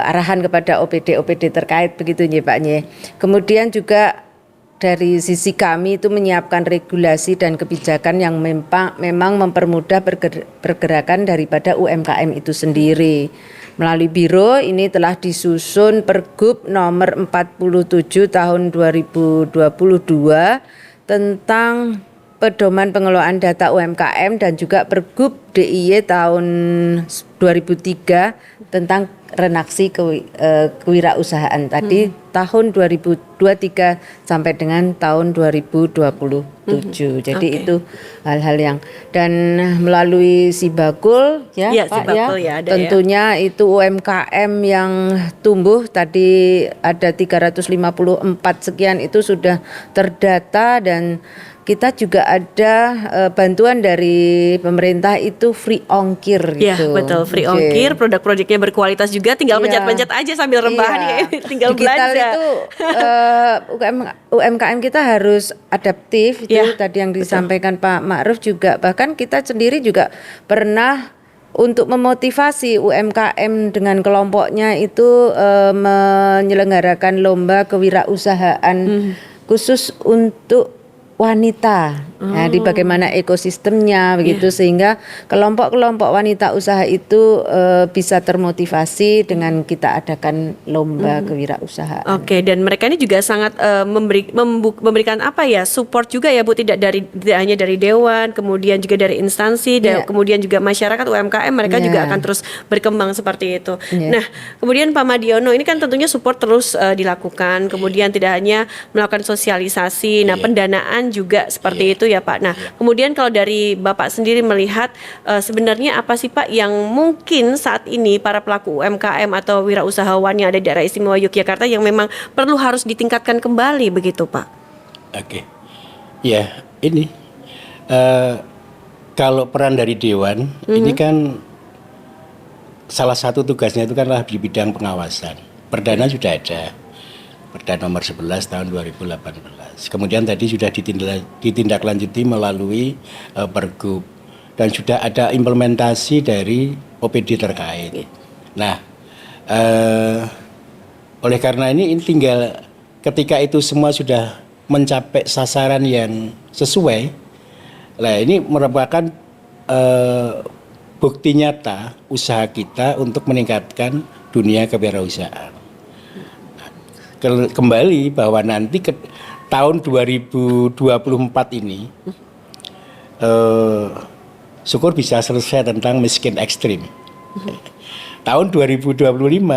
arahan kepada OPD terkait begitu ya Pak Nye. Kemudian juga dari sisi kami itu menyiapkan regulasi dan kebijakan yang memang mempermudah pergerakan daripada UMKM itu sendiri. Melalui biro ini telah disusun Pergub nomor 47 tahun 2022 tentang pedoman pengelolaan data UMKM dan juga Pergub DIY tahun 2003 tentang renaksi kewirausahaan tadi tahun 2023 sampai dengan tahun 2027. Jadi itu hal-hal yang dan melalui Sibakul ya Iya, Pak Sibakul ya, ada tentunya itu UMKM yang tumbuh tadi ada 354 sekian itu sudah terdata dan kita juga ada bantuan dari pemerintah itu free ongkir Ya gitu. betul, free Oke. ongkir, produk-produknya berkualitas juga, tinggal Iya. pencet-pencet aja sambil rebahan Iya. ya, tinggal Digital belanja. itu UMKM kita harus adaptif itu Ya, tadi yang disampaikan Pak Ma'ruf juga, bahkan kita sendiri juga pernah untuk memotivasi UMKM dengan kelompoknya itu menyelenggarakan lomba kewirausahaan khusus untuk wanita. Nah, di bagaimana ekosistemnya begitu sehingga kelompok-kelompok wanita usaha itu bisa termotivasi dengan kita adakan lomba kewirausahaan. Oke, dan mereka ini juga sangat memberikan support juga ya Bu, tidak hanya dari dewan, kemudian juga dari instansi, Iya. kemudian juga masyarakat UMKM mereka Iya. juga akan terus berkembang seperti itu. Iya. Nah, kemudian Pak Madiono ini kan tentunya support terus dilakukan, kemudian tidak hanya melakukan sosialisasi, nah pendanaan juga seperti itu ya Pak. Nah, kemudian kalau dari Bapak sendiri melihat sebenarnya apa sih Pak yang mungkin saat ini para pelaku UMKM atau wirausahawan yang ada di daerah istimewa Yogyakarta yang memang perlu harus ditingkatkan kembali begitu Pak? Oke, ya ini kalau peran dari Dewan ini kan salah satu tugasnya itu kan adalah di bidang pengawasan. Perdana sudah ada, Perda nomor 11 tahun 2018. Kemudian tadi sudah ditindaklanjuti melalui Pergub dan sudah ada implementasi dari OPD terkait. Nah, oleh karena ini tinggal ketika itu semua sudah mencapai sasaran yang sesuai, nah ini merupakan bukti nyata usaha kita untuk meningkatkan dunia kewirausahaan. Kembali bahwa nanti ke tahun 2024 ini syukur bisa selesai tentang miskin ekstrim. Tahun 2025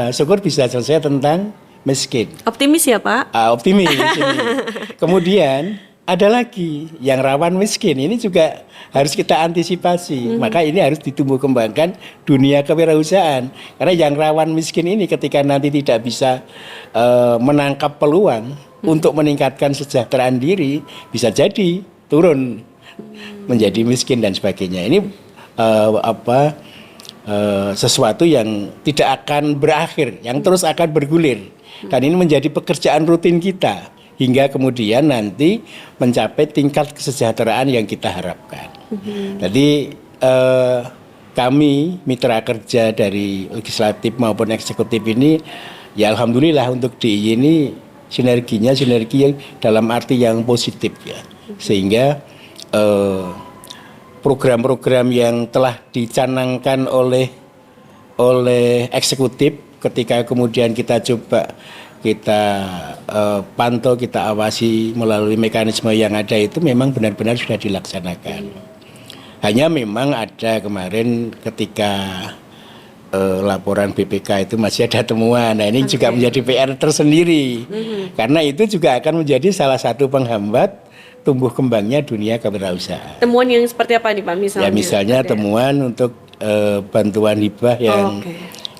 syukur bisa selesai tentang miskin. Optimis ya Pak? Optimis. Kemudian ada lagi yang rawan miskin, ini juga harus kita antisipasi. Maka ini harus ditumbuh kembangkan dunia kewirausahaan. Karena yang rawan miskin ini ketika nanti tidak bisa menangkap peluang untuk meningkatkan kesejahteraan diri, bisa jadi turun menjadi miskin dan sebagainya. Ini sesuatu yang tidak akan berakhir, yang terus akan bergulir. Dan ini menjadi pekerjaan rutin kita hingga kemudian nanti mencapai tingkat kesejahteraan yang kita harapkan. Jadi kami mitra kerja dari legislatif maupun eksekutif ini, ya alhamdulillah untuk DIY ini sinergi yang dalam arti yang positif ya, sehingga program-program yang telah dicanangkan oleh eksekutif ketika kemudian kita coba kita pantau, kita awasi melalui mekanisme yang ada itu memang benar-benar sudah dilaksanakan. Hanya memang ada kemarin ketika laporan BPK itu masih ada temuan. Nah ini juga menjadi PR tersendiri. Karena itu juga akan menjadi salah satu penghambat tumbuh kembangnya dunia kewirausahaan. Temuan yang seperti apa nih Pak misalnya? Ya misalnya temuan untuk bantuan hibah yang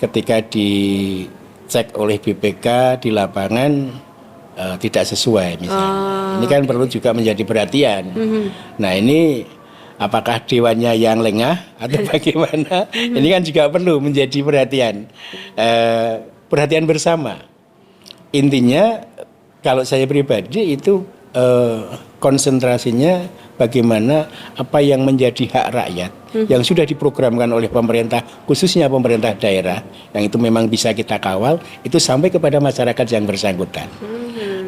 ketika dicek oleh BPK di lapangan tidak sesuai misalnya. Ini kan perlu juga menjadi perhatian. Nah ini apakah dewannya yang lengah atau bagaimana? Ini kan juga perlu menjadi perhatian bersama. Intinya kalau saya pribadi itu konsentrasinya bagaimana apa yang menjadi hak rakyat yang sudah diprogramkan oleh pemerintah, khususnya pemerintah daerah, yang itu memang bisa kita kawal, itu sampai kepada masyarakat yang bersangkutan.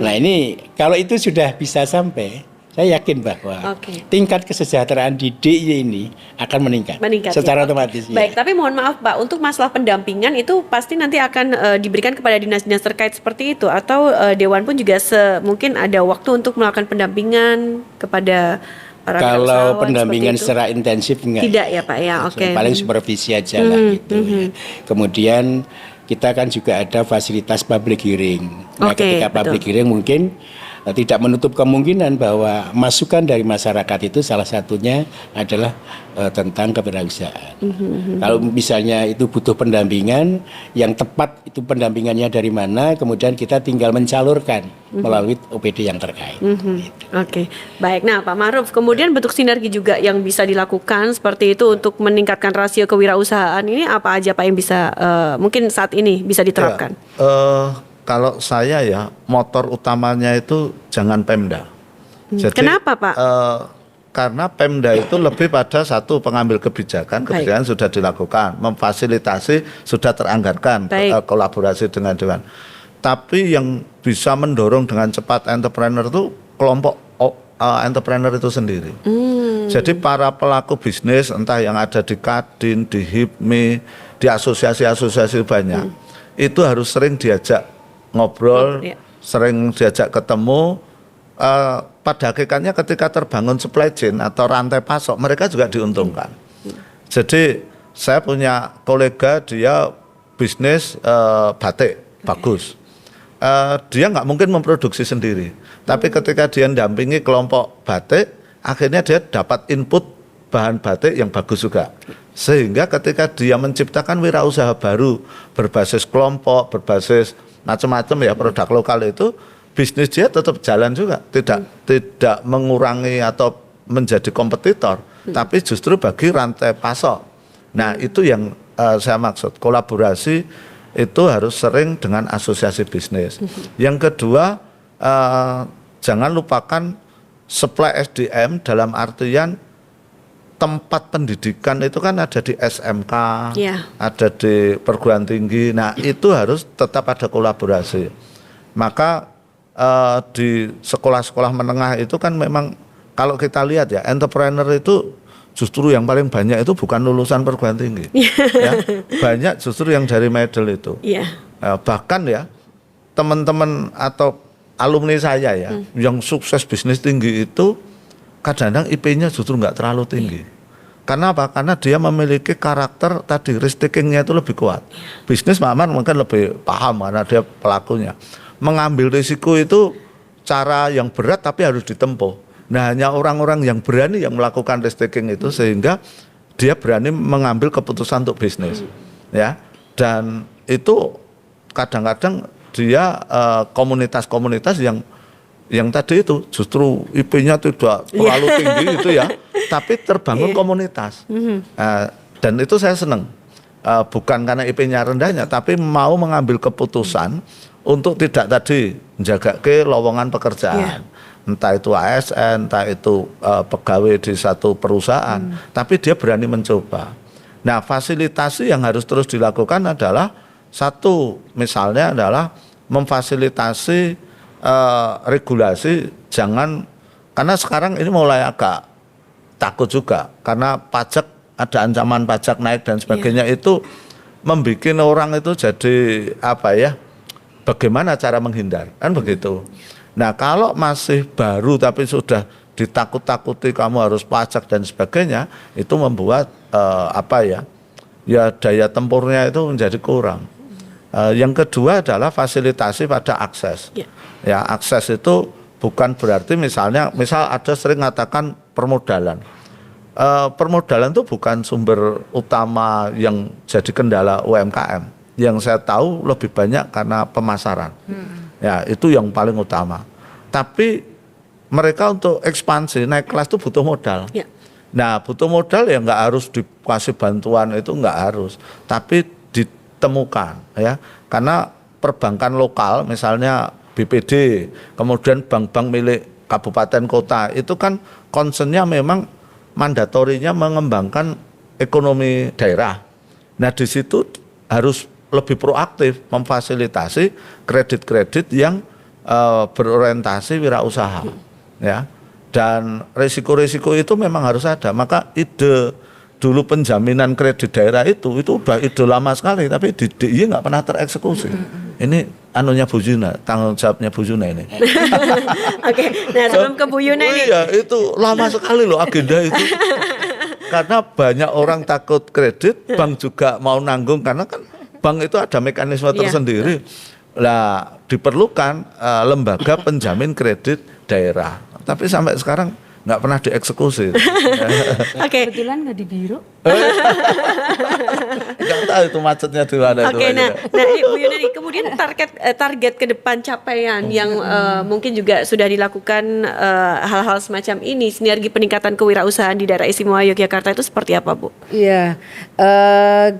Nah ini kalau itu sudah bisa sampai, saya yakin bahwa tingkat kesejahteraan di DIY ini akan meningkat secara otomatis. Baik, tapi mohon maaf Pak, untuk masalah pendampingan itu pasti nanti akan diberikan kepada dinas-dinas terkait seperti itu, atau Dewan pun juga mungkin ada waktu untuk melakukan pendampingan kepada para kalau pendampingan secara intensif enggak. Tidak ya Pak ya, paling supervisi aja lah gitu. Kemudian kita kan juga ada fasilitas public hearing. Nah, ketika public hearing mungkin tidak menutup kemungkinan bahwa masukan dari masyarakat itu salah satunya adalah tentang kewirausahaan. Kalau misalnya itu butuh pendampingan, yang tepat itu pendampingannya dari mana, kemudian kita tinggal mencalurkan melalui OPD yang terkait. Gitu. Baik. Nah Pak Ma'ruf, kemudian bentuk sinergi juga yang bisa dilakukan seperti itu untuk meningkatkan rasio kewirausahaan ini apa aja Pak yang bisa mungkin saat ini bisa diterapkan? Kalau saya ya, motor utamanya itu jangan Pemda. Jadi, kenapa Pak? Karena Pemda itu lebih pada satu pengambil kebijakan sudah dilakukan, memfasilitasi sudah teranggarkan kolaborasi dengan Dewan. Tapi yang bisa mendorong dengan cepat entrepreneur itu kelompok entrepreneur itu sendiri. Jadi para pelaku bisnis entah yang ada di Kadin, di HIPMI, di asosiasi-asosiasi banyak, itu harus sering diajak ngobrol, sering diajak ketemu. Pada hakikatnya ketika terbangun supply chain atau rantai pasok, mereka juga diuntungkan. Jadi saya punya kolega, dia bisnis batik bagus. Dia nggak mungkin memproduksi sendiri, tapi ketika dia mendampingi kelompok batik, akhirnya dia dapat input bahan batik yang bagus juga. Sehingga ketika dia menciptakan wirausaha baru berbasis kelompok, berbasis macam-macam ya produk lokal itu, bisnis dia tetap jalan juga, tidak mengurangi atau menjadi kompetitor, tapi justru bagi rantai pasok. Nah itu yang saya maksud, kolaborasi itu harus sering dengan asosiasi bisnis. Yang kedua, jangan lupakan supply SDM dalam artian tempat pendidikan itu kan ada di SMK, ada di perguruan tinggi. Nah, itu harus tetap ada kolaborasi. Maka di sekolah-sekolah menengah itu kan memang kalau kita lihat ya, entrepreneur itu justru yang paling banyak itu bukan lulusan perguruan tinggi. Ya, banyak justru yang dari middle itu. Bahkan ya, teman-teman atau alumni saya ya, yang sukses bisnis tinggi itu kadang-kadang IP-nya justru nggak terlalu tinggi. Karena apa? Karena dia memiliki karakter tadi, risk taking-nya itu lebih kuat. Bisnis Maman mungkin lebih paham karena dia pelakunya. Mengambil risiko itu cara yang berat tapi harus ditempuh. Nah, hanya orang-orang yang berani yang melakukan risk taking itu sehingga dia berani mengambil keputusan untuk bisnis. Ya. Dan itu kadang-kadang dia komunitas-komunitas yang tadi itu justru IP-nya tidak terlalu tinggi itu ya, tapi terbangun komunitas. Dan itu saya senang, bukan karena IP-nya rendahnya, tapi mau mengambil keputusan untuk tidak tadi menjaga ke lowongan pekerjaan, entah itu ASN, entah itu pegawai di satu perusahaan, tapi dia berani mencoba. Nah, fasilitasi yang harus terus dilakukan adalah satu, misalnya adalah memfasilitasi regulasi, jangan, karena sekarang ini mulai agak takut juga karena pajak, ada ancaman pajak naik dan sebagainya, itu membuat orang itu jadi apa ya, bagaimana cara menghindar, kan begitu. Nah, kalau masih baru tapi sudah ditakut-takuti kamu harus pajak dan sebagainya, itu membuat apa ya, ya daya tempurnya itu menjadi kurang. Yang kedua adalah fasilitasi pada akses. Ya, akses itu bukan berarti misal ada sering mengatakan permodalan. Permodalan itu bukan sumber utama yang jadi kendala UMKM. Yang saya tahu lebih banyak karena pemasaran. Ya, itu yang paling utama. Tapi mereka untuk ekspansi naik kelas itu butuh modal. Nah, butuh modal ya nggak harus dikasih bantuan, itu nggak harus. Tapi ditemukan ya, karena perbankan lokal misalnya BPD, kemudian bank-bank milik kabupaten kota, itu kan concernnya memang mandatorinya mengembangkan ekonomi daerah. Nah, di situ harus lebih proaktif memfasilitasi kredit-kredit yang berorientasi wirausaha, ya. Dan risiko-risiko itu memang harus ada. Maka ide dulu penjaminan kredit daerah itu udah ide lama sekali, tapi di DIY nggak pernah tereksekusi. Ini anunya Bu Yuna, tanggung jawabnya Bu Yuna ini. Oke, nah sebelum ke Bu Yuna ini. Iya, itu lama sekali loh agenda itu. Karena banyak orang takut kredit, bank juga mau nanggung karena kan bank itu ada mekanisme tersendiri. Lah diperlukan lembaga penjamin kredit daerah. Tapi sampai sekarang nggak pernah dieksekusi. Kebetulan nggak di biro. Nggak tahu itu macetnya di mana. Nah Bu Yuna, kemudian target ke depan capaian yang mungkin juga sudah dilakukan hal-hal semacam ini, sinergi peningkatan kewirausahaan di daerah istimewa Yogyakarta itu seperti apa, Bu? Iya,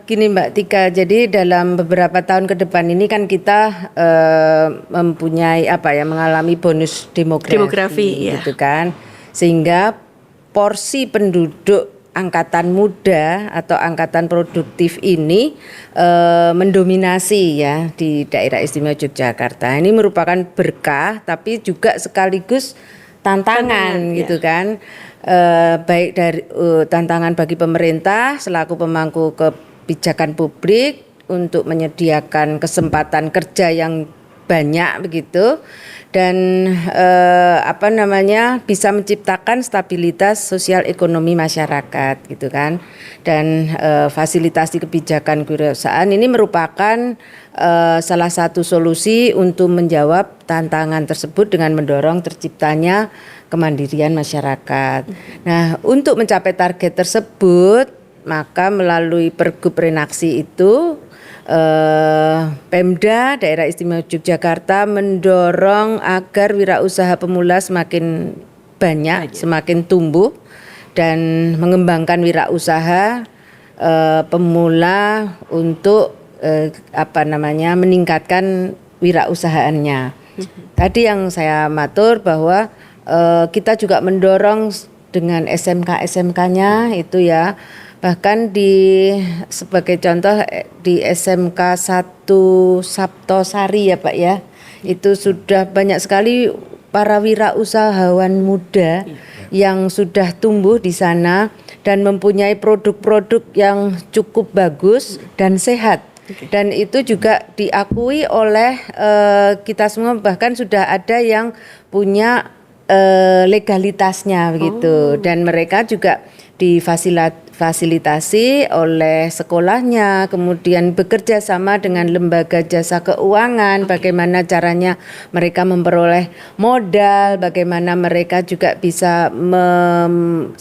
gini Mbak Tika, jadi dalam beberapa tahun ke depan ini kan kita mempunyai mengalami bonus demografi gitu kan. Sehingga porsi penduduk angkatan muda atau angkatan produktif ini mendominasi ya di daerah istimewa Yogyakarta. Ini merupakan berkah tapi juga sekaligus tantangan gitu kan. Baik dari tantangan bagi pemerintah selaku pemangku kebijakan publik untuk menyediakan kesempatan kerja yang banyak begitu, dan bisa menciptakan stabilitas sosial ekonomi masyarakat gitu kan, dan fasilitasi kebijakan kewirausahaan ini merupakan salah satu solusi untuk menjawab tantangan tersebut dengan mendorong terciptanya kemandirian masyarakat. Nah, untuk mencapai target tersebut maka melalui Pergub Renaksi itu Pemda Daerah Istimewa Yogyakarta mendorong agar wirausaha pemula semakin banyak, semakin tumbuh dan mengembangkan wirausaha pemula untuk meningkatkan wirausahaannya. Tadi yang saya matur bahwa kita juga mendorong dengan SMK-SMK-nya itu ya. Bahkan sebagai contoh di SMK 1 Saptosari ya Pak ya, itu sudah banyak sekali para wirausahawan muda yang sudah tumbuh di sana dan mempunyai produk-produk yang cukup bagus dan sehat. Dan itu juga diakui oleh kita semua, bahkan sudah ada yang punya legalitasnya begitu, dan mereka juga difasilitasi oleh sekolahnya, kemudian bekerja sama dengan lembaga jasa keuangan, bagaimana caranya mereka memperoleh modal, bagaimana mereka juga bisa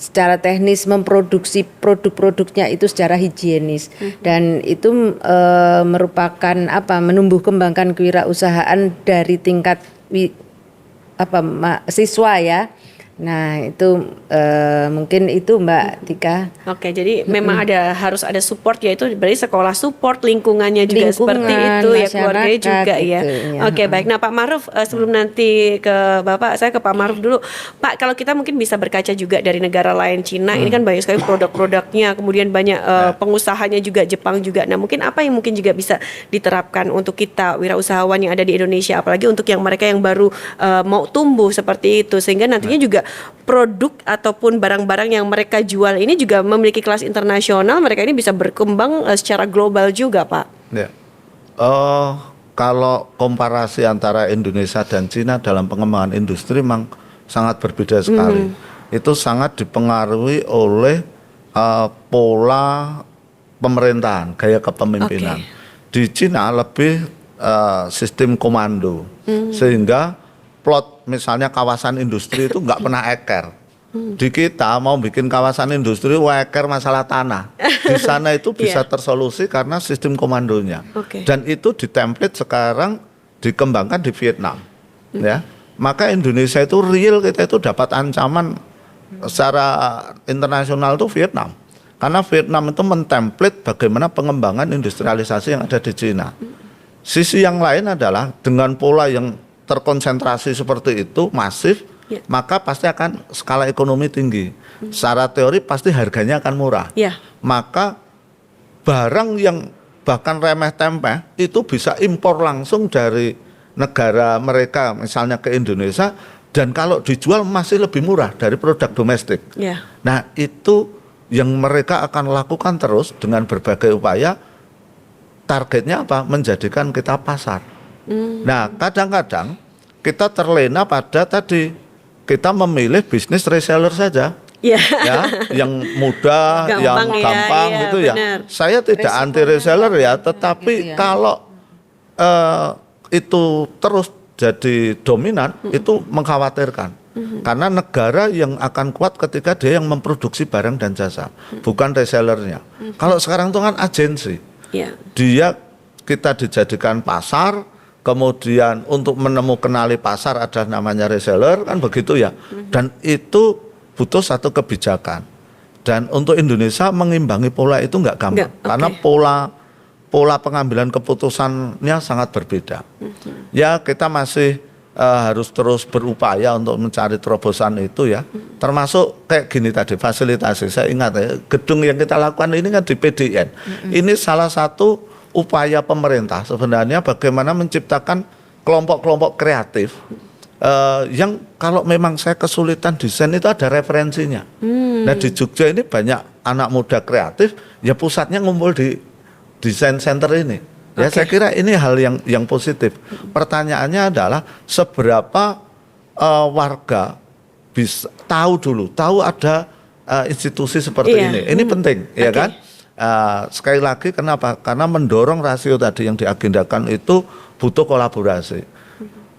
secara teknis memproduksi produk-produknya itu secara higienis, dan itu merupakan menumbuh kembangkan kewirausahaan dari tingkat siswa ya. Nah itu mungkin itu Mbak Tika. Oke, jadi memang harus ada support, yaitu berarti sekolah support, lingkungannya juga seperti itu ya, keluarganya juga gitu, ya. Oke, baik. Nah Pak Ma'ruf, sebelum nanti ke Bapak, saya ke Pak Ma'ruf dulu. Pak, kalau kita mungkin bisa berkaca juga dari negara lain, Cina, ini kan banyak sekali produk-produknya, kemudian banyak pengusahanya juga, Jepang juga. Nah mungkin apa yang mungkin juga bisa diterapkan untuk kita wirausahawan yang ada di Indonesia, apalagi untuk yang mereka yang baru mau tumbuh seperti itu, sehingga nantinya juga produk ataupun barang-barang yang mereka jual ini juga memiliki kelas internasional, mereka ini bisa berkembang secara global juga Pak. Ya. Kalau komparasi antara Indonesia dan Cina dalam pengembangan industri memang sangat berbeda sekali. Itu sangat dipengaruhi oleh pola pemerintahan, gaya kepemimpinan. Di Cina lebih sistem komando, sehingga plot misalnya kawasan industri itu nggak pernah eker. Di kita mau bikin kawasan industri eker masalah tanah. Di sana itu bisa tersolusi karena sistem komandonya. Dan itu ditemplate sekarang dikembangkan di Vietnam. Ya, maka Indonesia itu real, kita itu dapat ancaman secara internasional itu Vietnam. Karena Vietnam itu mentemplate bagaimana pengembangan industrialisasi yang ada di Cina. Sisi yang lain adalah dengan pola yang terkonsentrasi seperti itu, masif, maka pasti akan skala ekonomi tinggi. Secara teori pasti harganya akan murah. Maka barang yang bahkan remeh temeh itu bisa impor langsung dari negara mereka, misalnya ke Indonesia, dan kalau dijual masih lebih murah dari produk domestik. Nah itu yang mereka akan lakukan terus dengan berbagai upaya. Targetnya apa? Menjadikan kita pasar. Nah kadang-kadang kita terlena pada tadi, kita memilih bisnis reseller saja, ya, yang mudah, yang gampang gitu ya. Saya tidak anti reseller ya, tetapi kalau itu terus jadi dominan, itu mengkhawatirkan. Karena negara yang akan kuat ketika dia yang memproduksi barang dan jasa, bukan resellernya. Kalau sekarang itu kan agensi, dia kita dijadikan pasar. Kemudian untuk kenali pasar ada namanya reseller, kan begitu ya. Dan itu butuh satu kebijakan. Dan untuk Indonesia mengimbangi pola itu nggak gampang, karena pola pengambilan keputusannya sangat berbeda. Ya kita masih harus terus berupaya untuk mencari terobosan itu ya. Termasuk kayak gini tadi, fasilitasi. Saya ingat ya, gedung yang kita lakukan ini kan di PDN. Ini salah satu upaya pemerintah sebenarnya bagaimana menciptakan kelompok-kelompok kreatif yang kalau memang saya kesulitan desain itu ada referensinya. Nah di Jogja ini banyak anak muda kreatif, ya pusatnya ngumpul di desain center ini. Ya saya kira ini hal yang positif. Pertanyaannya adalah seberapa warga bisa tahu ada institusi seperti ini. Ini penting, ya kan? Sekali lagi kenapa? Karena mendorong rasio tadi yang diagendakan itu butuh kolaborasi.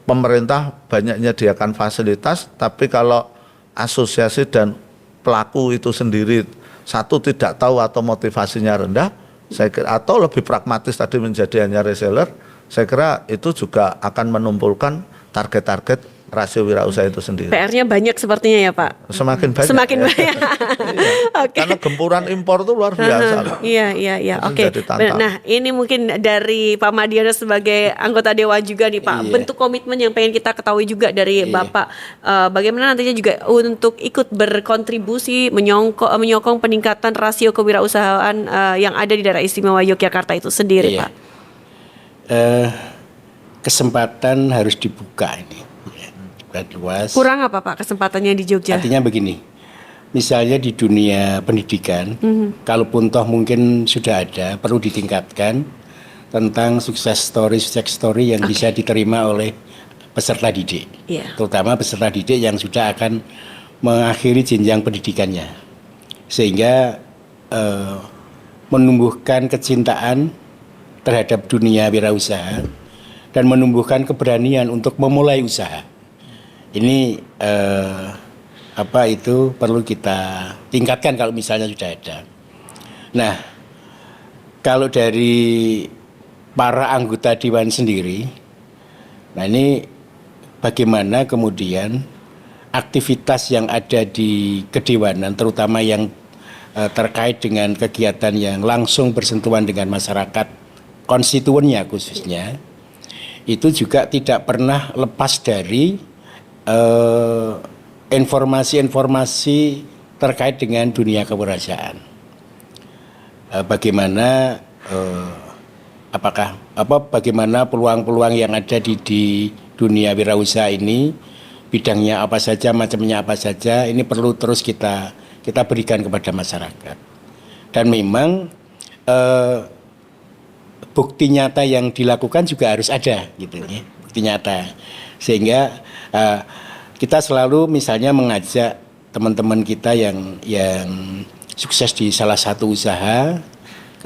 Pemerintah banyak menyediakan fasilitas, tapi kalau asosiasi dan pelaku itu sendiri satu tidak tahu atau motivasinya rendah, saya kira, atau lebih pragmatis tadi menjadi hanya reseller, saya kira itu juga akan menumpulkan target-target rasio wirausaha itu sendiri. PR-nya banyak sepertinya ya Pak. Semakin banyak. Semakin ya. banyak. Oke. Karena gempuran impor itu luar biasa. loh. Iya. Itu Oke. jadi tantangan. Nah, ini mungkin dari Pak Madiano sebagai anggota dewan juga nih Pak. Iya. Bentuk komitmen yang pengen kita ketahui juga dari Iya. Bapak. Bagaimana nantinya juga untuk ikut berkontribusi menyokong peningkatan rasio kewirausahaan yang ada di daerah istimewa Yogyakarta itu sendiri Iya. Pak. Kesempatan harus dibuka ini, ya, luas. Kurang apa Pak kesempatannya di Jogja? Artinya begini, misalnya di dunia pendidikan, kalaupun toh mungkin sudah ada, perlu ditingkatkan tentang success story yang bisa diterima oleh peserta didik, Iya. terutama peserta didik yang sudah akan mengakhiri jenjang pendidikannya, sehingga menumbuhkan kecintaan terhadap dunia wirausaha dan menumbuhkan keberanian untuk memulai usaha. Ini itu perlu kita tingkatkan kalau misalnya sudah ada. Nah, kalau dari para anggota dewan sendiri, nah ini bagaimana kemudian aktivitas yang ada di kedewanan, terutama yang terkait dengan kegiatan yang langsung bersentuhan dengan masyarakat konstituennya khususnya, itu juga tidak pernah lepas dari informasi-informasi terkait dengan dunia kewirausahaan. Bagaimana bagaimana peluang-peluang yang ada di dunia wirausaha ini, bidangnya apa saja, macamnya apa saja, ini perlu terus kita berikan kepada masyarakat. Dan memang bukti nyata yang dilakukan juga harus ada gitu ya, bukti nyata, sehingga kita selalu misalnya mengajak teman-teman kita yang sukses di salah satu usaha,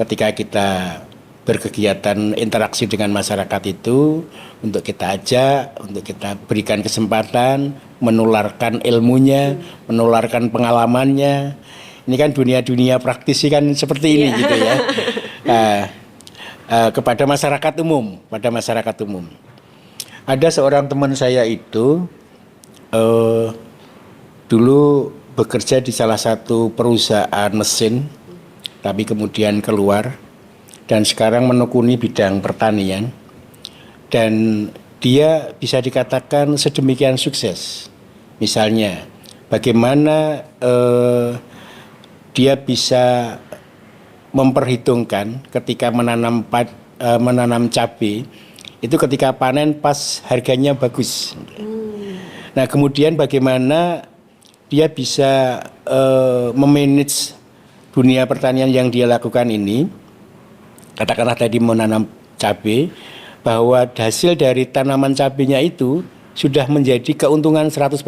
ketika kita berkegiatan interaksi dengan masyarakat itu, untuk kita ajak, untuk kita berikan kesempatan menularkan ilmunya, menularkan pengalamannya. Ini kan dunia praktisi kan seperti ini gitu ya. Kepada masyarakat umum, Ada seorang teman saya itu dulu bekerja di salah satu perusahaan mesin, tapi kemudian keluar dan sekarang menekuni bidang pertanian, dan dia bisa dikatakan sedemikian sukses. Misalnya, bagaimana dia bisa memperhitungkan ketika menanam cabai itu ketika panen pas harganya bagus. Nah, kemudian bagaimana dia bisa memanage dunia pertanian yang dia lakukan ini, katakanlah tadi menanam cabai, bahwa hasil dari tanaman cabainya itu sudah menjadi keuntungan 100%.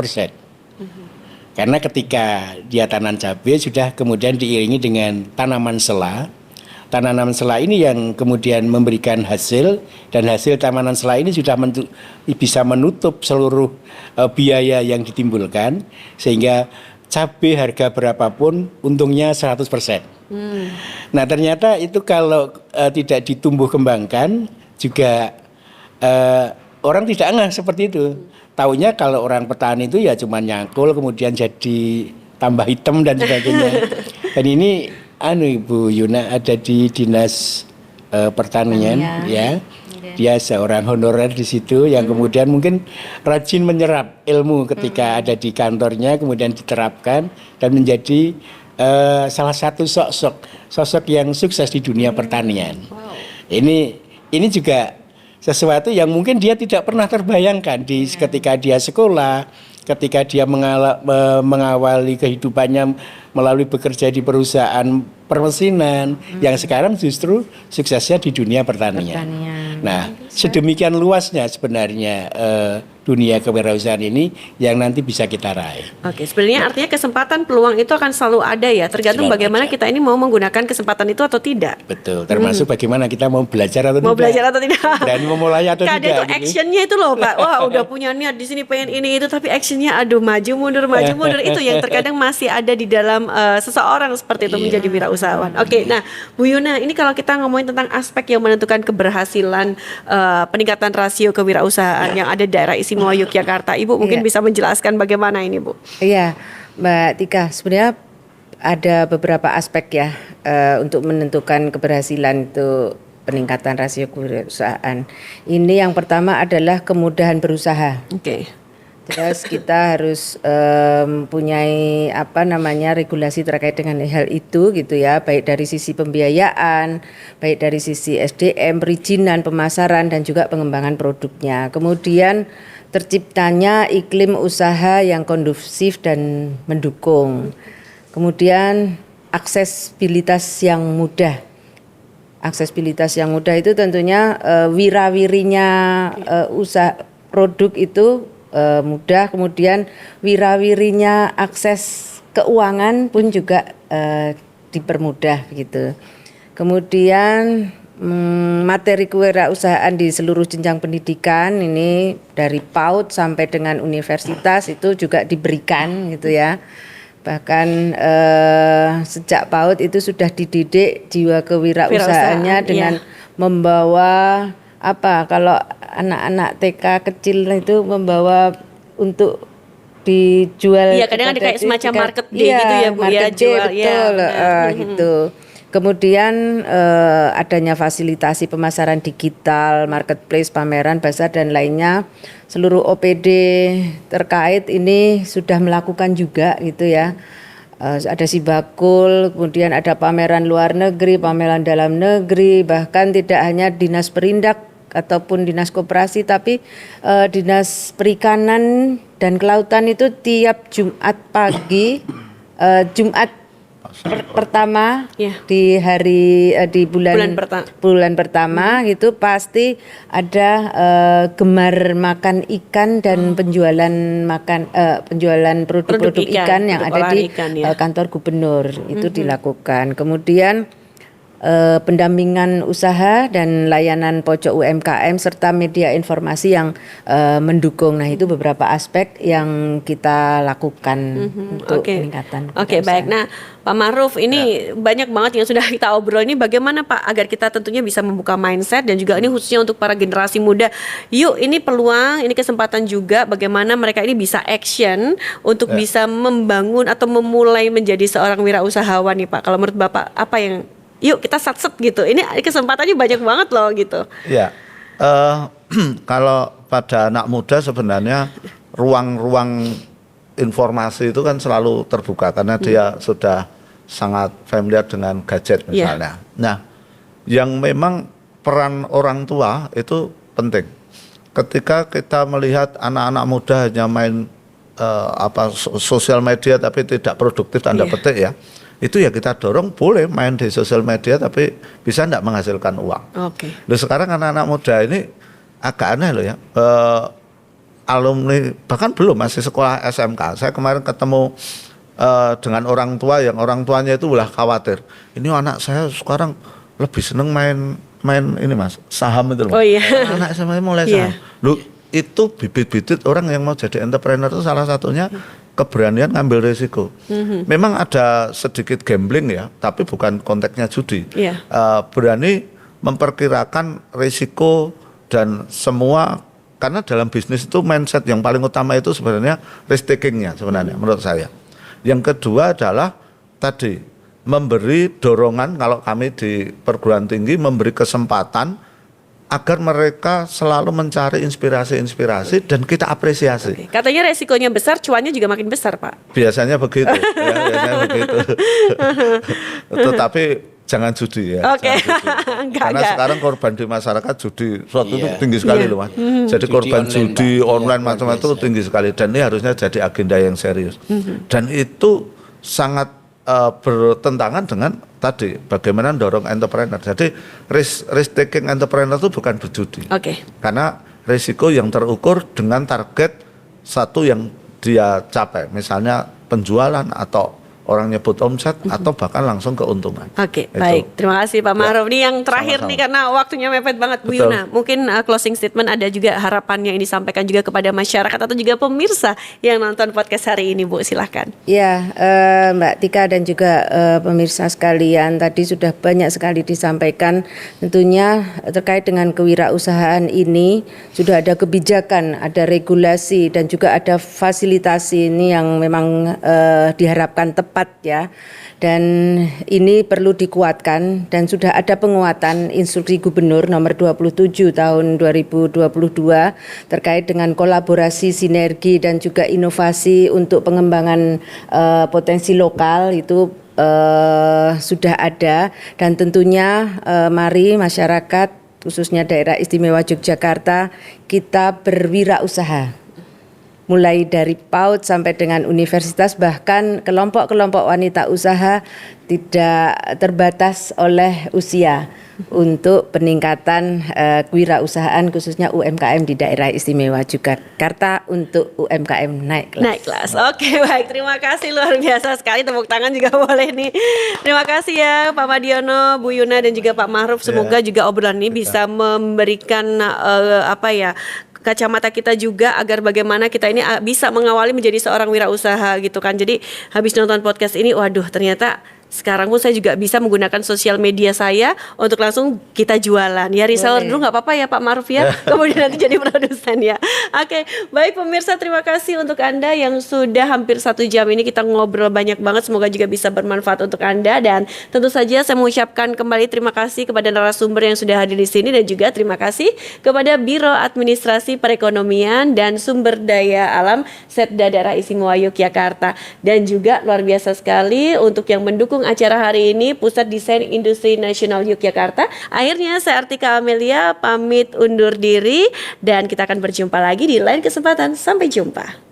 Karena ketika dia tanam cabai sudah kemudian diiringi dengan tanaman sela. Tanaman sela ini yang kemudian memberikan hasil, dan hasil tanaman sela ini sudah bisa menutup seluruh biaya yang ditimbulkan, sehingga cabai harga berapapun untungnya 100%. Nah, ternyata itu kalau tidak ditumbuh kembangkan juga orang tidak ngeh seperti itu. Taunya kalau orang petani itu ya cuma nyangkul kemudian jadi tambah hitam dan sebagainya. Dan ini Ibu Yuna ada di Dinas Pertanian ya. Dia seorang honorer di situ yang kemudian mungkin rajin menyerap ilmu ketika ada di kantornya, kemudian diterapkan dan menjadi salah satu sosok yang sukses di dunia pertanian. Ini juga sesuatu yang mungkin dia tidak pernah terbayangkan ketika dia sekolah, ketika dia mengawali kehidupannya melalui bekerja di perusahaan permesinan, yang sekarang justru suksesnya di dunia pertanian. Nah, sedemikian luasnya sebenarnya dunia kewirausahaan ini yang nanti bisa kita raih. Oke, sebenarnya artinya kesempatan peluang itu akan selalu ada ya, tergantung Selalu bagaimana ada. kita ini mau menggunakan kesempatan itu atau tidak. Betul, termasuk bagaimana kita mau belajar atau Mau tidak. belajar atau tidak. Dan memulai atau Kadang tidak. itu gitu. actionnya itu loh Pak. Wah, udah punya niat di sini pengen ini itu, tapi actionnya aduh maju mundur itu yang terkadang masih ada di dalam seseorang seperti itu menjadi wirausahawan. Oke, nah Bu Yuna, ini kalau kita ngomongin tentang aspek yang menentukan keberhasilan peningkatan rasio kewirausahaan yang ada di daerah istimewa Istimewa Yogyakarta. Ibu mungkin Iya. bisa menjelaskan bagaimana ini, Bu? Iya, Mbak Tika, sebenarnya ada beberapa aspek ya untuk menentukan keberhasilan itu peningkatan rasio kewirausahaan. Ini yang pertama adalah kemudahan berusaha. Oke. Terus kita harus mempunyai regulasi terkait dengan hal itu gitu ya, baik dari sisi pembiayaan, baik dari sisi SDM, perizinan, pemasaran dan juga pengembangan produknya. Kemudian terciptanya iklim usaha yang kondusif dan mendukung. Kemudian aksesibilitas yang mudah. Aksesibilitas yang mudah itu tentunya wirawirinya usaha produk itu mudah, kemudian wirawirinya akses keuangan pun juga dipermudah gitu. Kemudian materi kewirausahaan di seluruh jenjang pendidikan ini dari PAUD sampai dengan universitas itu juga diberikan gitu ya. Bahkan sejak PAUD itu sudah dididik jiwa kewirausahaannya dengan membawa kalau anak-anak TK kecil itu membawa untuk dijual. Iya, kadang ada kayak semacam market day gitu ya, Bu, ya, market day, jual, betul, ya. gitu. Kemudian adanya fasilitasi pemasaran digital, marketplace, pameran, bazar dan lainnya. Seluruh OPD terkait ini sudah melakukan juga gitu ya. Ada Sibakul, kemudian ada pameran luar negeri, pameran dalam negeri, bahkan tidak hanya dinas perindak ataupun dinas koperasi, tapi dinas perikanan dan kelautan itu tiap Jumat pagi, Jumat pertama di hari di bulan pertama gitu pasti ada gemar makan ikan dan penjualan produk-produk ikan yang ada di kantor gubernur itu dilakukan. Kemudian pendampingan usaha dan layanan pojok UMKM serta media informasi yang mendukung. Nah, itu beberapa aspek yang kita lakukan untuk peningkatan. Oke, baik. Nah, Pak Ma'ruf, ini banyak banget yang sudah kita obrol ini. Bagaimana Pak agar kita tentunya bisa membuka mindset dan juga ini khususnya untuk para generasi muda. Yuk, ini peluang, ini kesempatan juga bagaimana mereka ini bisa action untuk bisa membangun atau memulai menjadi seorang wirausahawan nih Pak. Kalau menurut Bapak apa yang yuk kita satset gitu. Ini kesempatannya banyak banget loh gitu. Ya, kalau pada anak muda sebenarnya ruang-ruang informasi itu kan selalu terbuka karena dia sudah sangat familiar dengan gadget misalnya. Nah, yang memang peran orang tua itu penting. Ketika kita melihat anak-anak muda hanya main sosial media tapi tidak produktif tanda petik ya. Itu ya kita dorong boleh main di sosial media tapi bisa enggak menghasilkan uang. Oke. Loh sekarang anak-anak muda ini agak aneh loh ya. Alumni bahkan belum masih sekolah SMK. Saya kemarin ketemu dengan orang tua yang orang tuanya itu ulah khawatir. Ini anak saya sekarang lebih seneng main ini Mas, saham itu loh. Oh iya. Anak saya mulai saham. Loh itu bibit-bibit orang yang mau jadi entrepreneur itu salah satunya keberanian ngambil risiko. Memang ada sedikit gambling ya, tapi bukan konteksnya judi. Berani memperkirakan risiko dan semua, karena dalam bisnis itu mindset yang paling utama itu sebenarnya risk takingnya sebenarnya menurut saya. Yang kedua adalah tadi memberi dorongan, kalau kami di perguruan tinggi memberi kesempatan agar mereka selalu mencari inspirasi-inspirasi dan kita apresiasi. Katanya resikonya besar, cuannya juga makin besar, Pak. Biasanya begitu, ya, biasanya begitu. Tetapi jangan judi ya. Oke. Karena sekarang korban di masyarakat judi suatu itu tinggi sekali loh Mas. Jadi Judi korban online, judi online macam-macam itu tinggi sekali dan ini harusnya jadi agenda yang serius. Dan itu sangat bertentangan dengan tadi bagaimana dorong entrepreneur. Jadi risk taking entrepreneur itu bukan berjudi. Karena risiko yang terukur dengan target satu yang dia capai, misalnya penjualan atau orang nyebut omset atau bahkan langsung keuntungan. Oke, Itu. baik. Terima kasih Pak Ya, Ma'ruf. Ini yang terakhir sama-sama. nih karena waktunya mepet banget Bu Betul. Yuna. Mungkin closing statement ada juga harapannya yang disampaikan juga kepada masyarakat atau juga pemirsa yang nonton podcast hari ini, Bu. Silahkan. Ya, Mbak Tika dan juga pemirsa sekalian, tadi sudah banyak sekali disampaikan. Tentunya terkait dengan kewirausahaan ini sudah ada kebijakan, ada regulasi dan juga ada fasilitasi ini yang memang diharapkan tepat ya. Dan ini perlu dikuatkan dan sudah ada penguatan Instruksi Gubernur nomor 27 tahun 2022 terkait dengan kolaborasi, sinergi dan juga inovasi untuk pengembangan potensi lokal itu sudah ada, dan tentunya mari masyarakat khususnya daerah istimewa Yogyakarta kita berwirausaha. Mulai dari PAUD sampai dengan universitas, bahkan kelompok-kelompok wanita usaha tidak terbatas oleh usia untuk peningkatan kewirausahaan khususnya UMKM di daerah istimewa Yogyakarta untuk UMKM naik kelas. Naik kelas. Oke, baik. Terima kasih, luar biasa sekali. Tepuk tangan juga boleh nih. Terima kasih ya Pak Madiono, Bu Yuna dan juga Pak Ma'ruf. Semoga juga obrolan ini bisa memberikan kacamata kita juga agar bagaimana kita ini bisa mengawali menjadi seorang wirausaha gitu kan. Jadi habis nonton podcast ini, waduh ternyata sekarang pun saya juga bisa menggunakan sosial media saya untuk langsung kita jualan. Ya reseller dulu nggak apa-apa ya Pak Ma'ruf ya. Kemudian nanti jadi produsen ya. Oke, baik pemirsa, terima kasih untuk Anda yang sudah hampir 1 jam ini kita ngobrol banyak banget. Semoga juga bisa bermanfaat untuk Anda, dan tentu saja saya mengucapkan kembali terima kasih kepada narasumber yang sudah hadir di sini, dan juga terima kasih kepada Biro Administrasi Perekonomian dan Sumber Daya Alam Setda Daerah Istimewa Yogyakarta, dan juga luar biasa sekali untuk yang mendukung acara hari ini Pusat Desain Industri Nasional Yogyakarta. Akhirnya saya Artika Amelia pamit undur diri, dan kita akan berjumpa lagi di lain kesempatan. Sampai jumpa.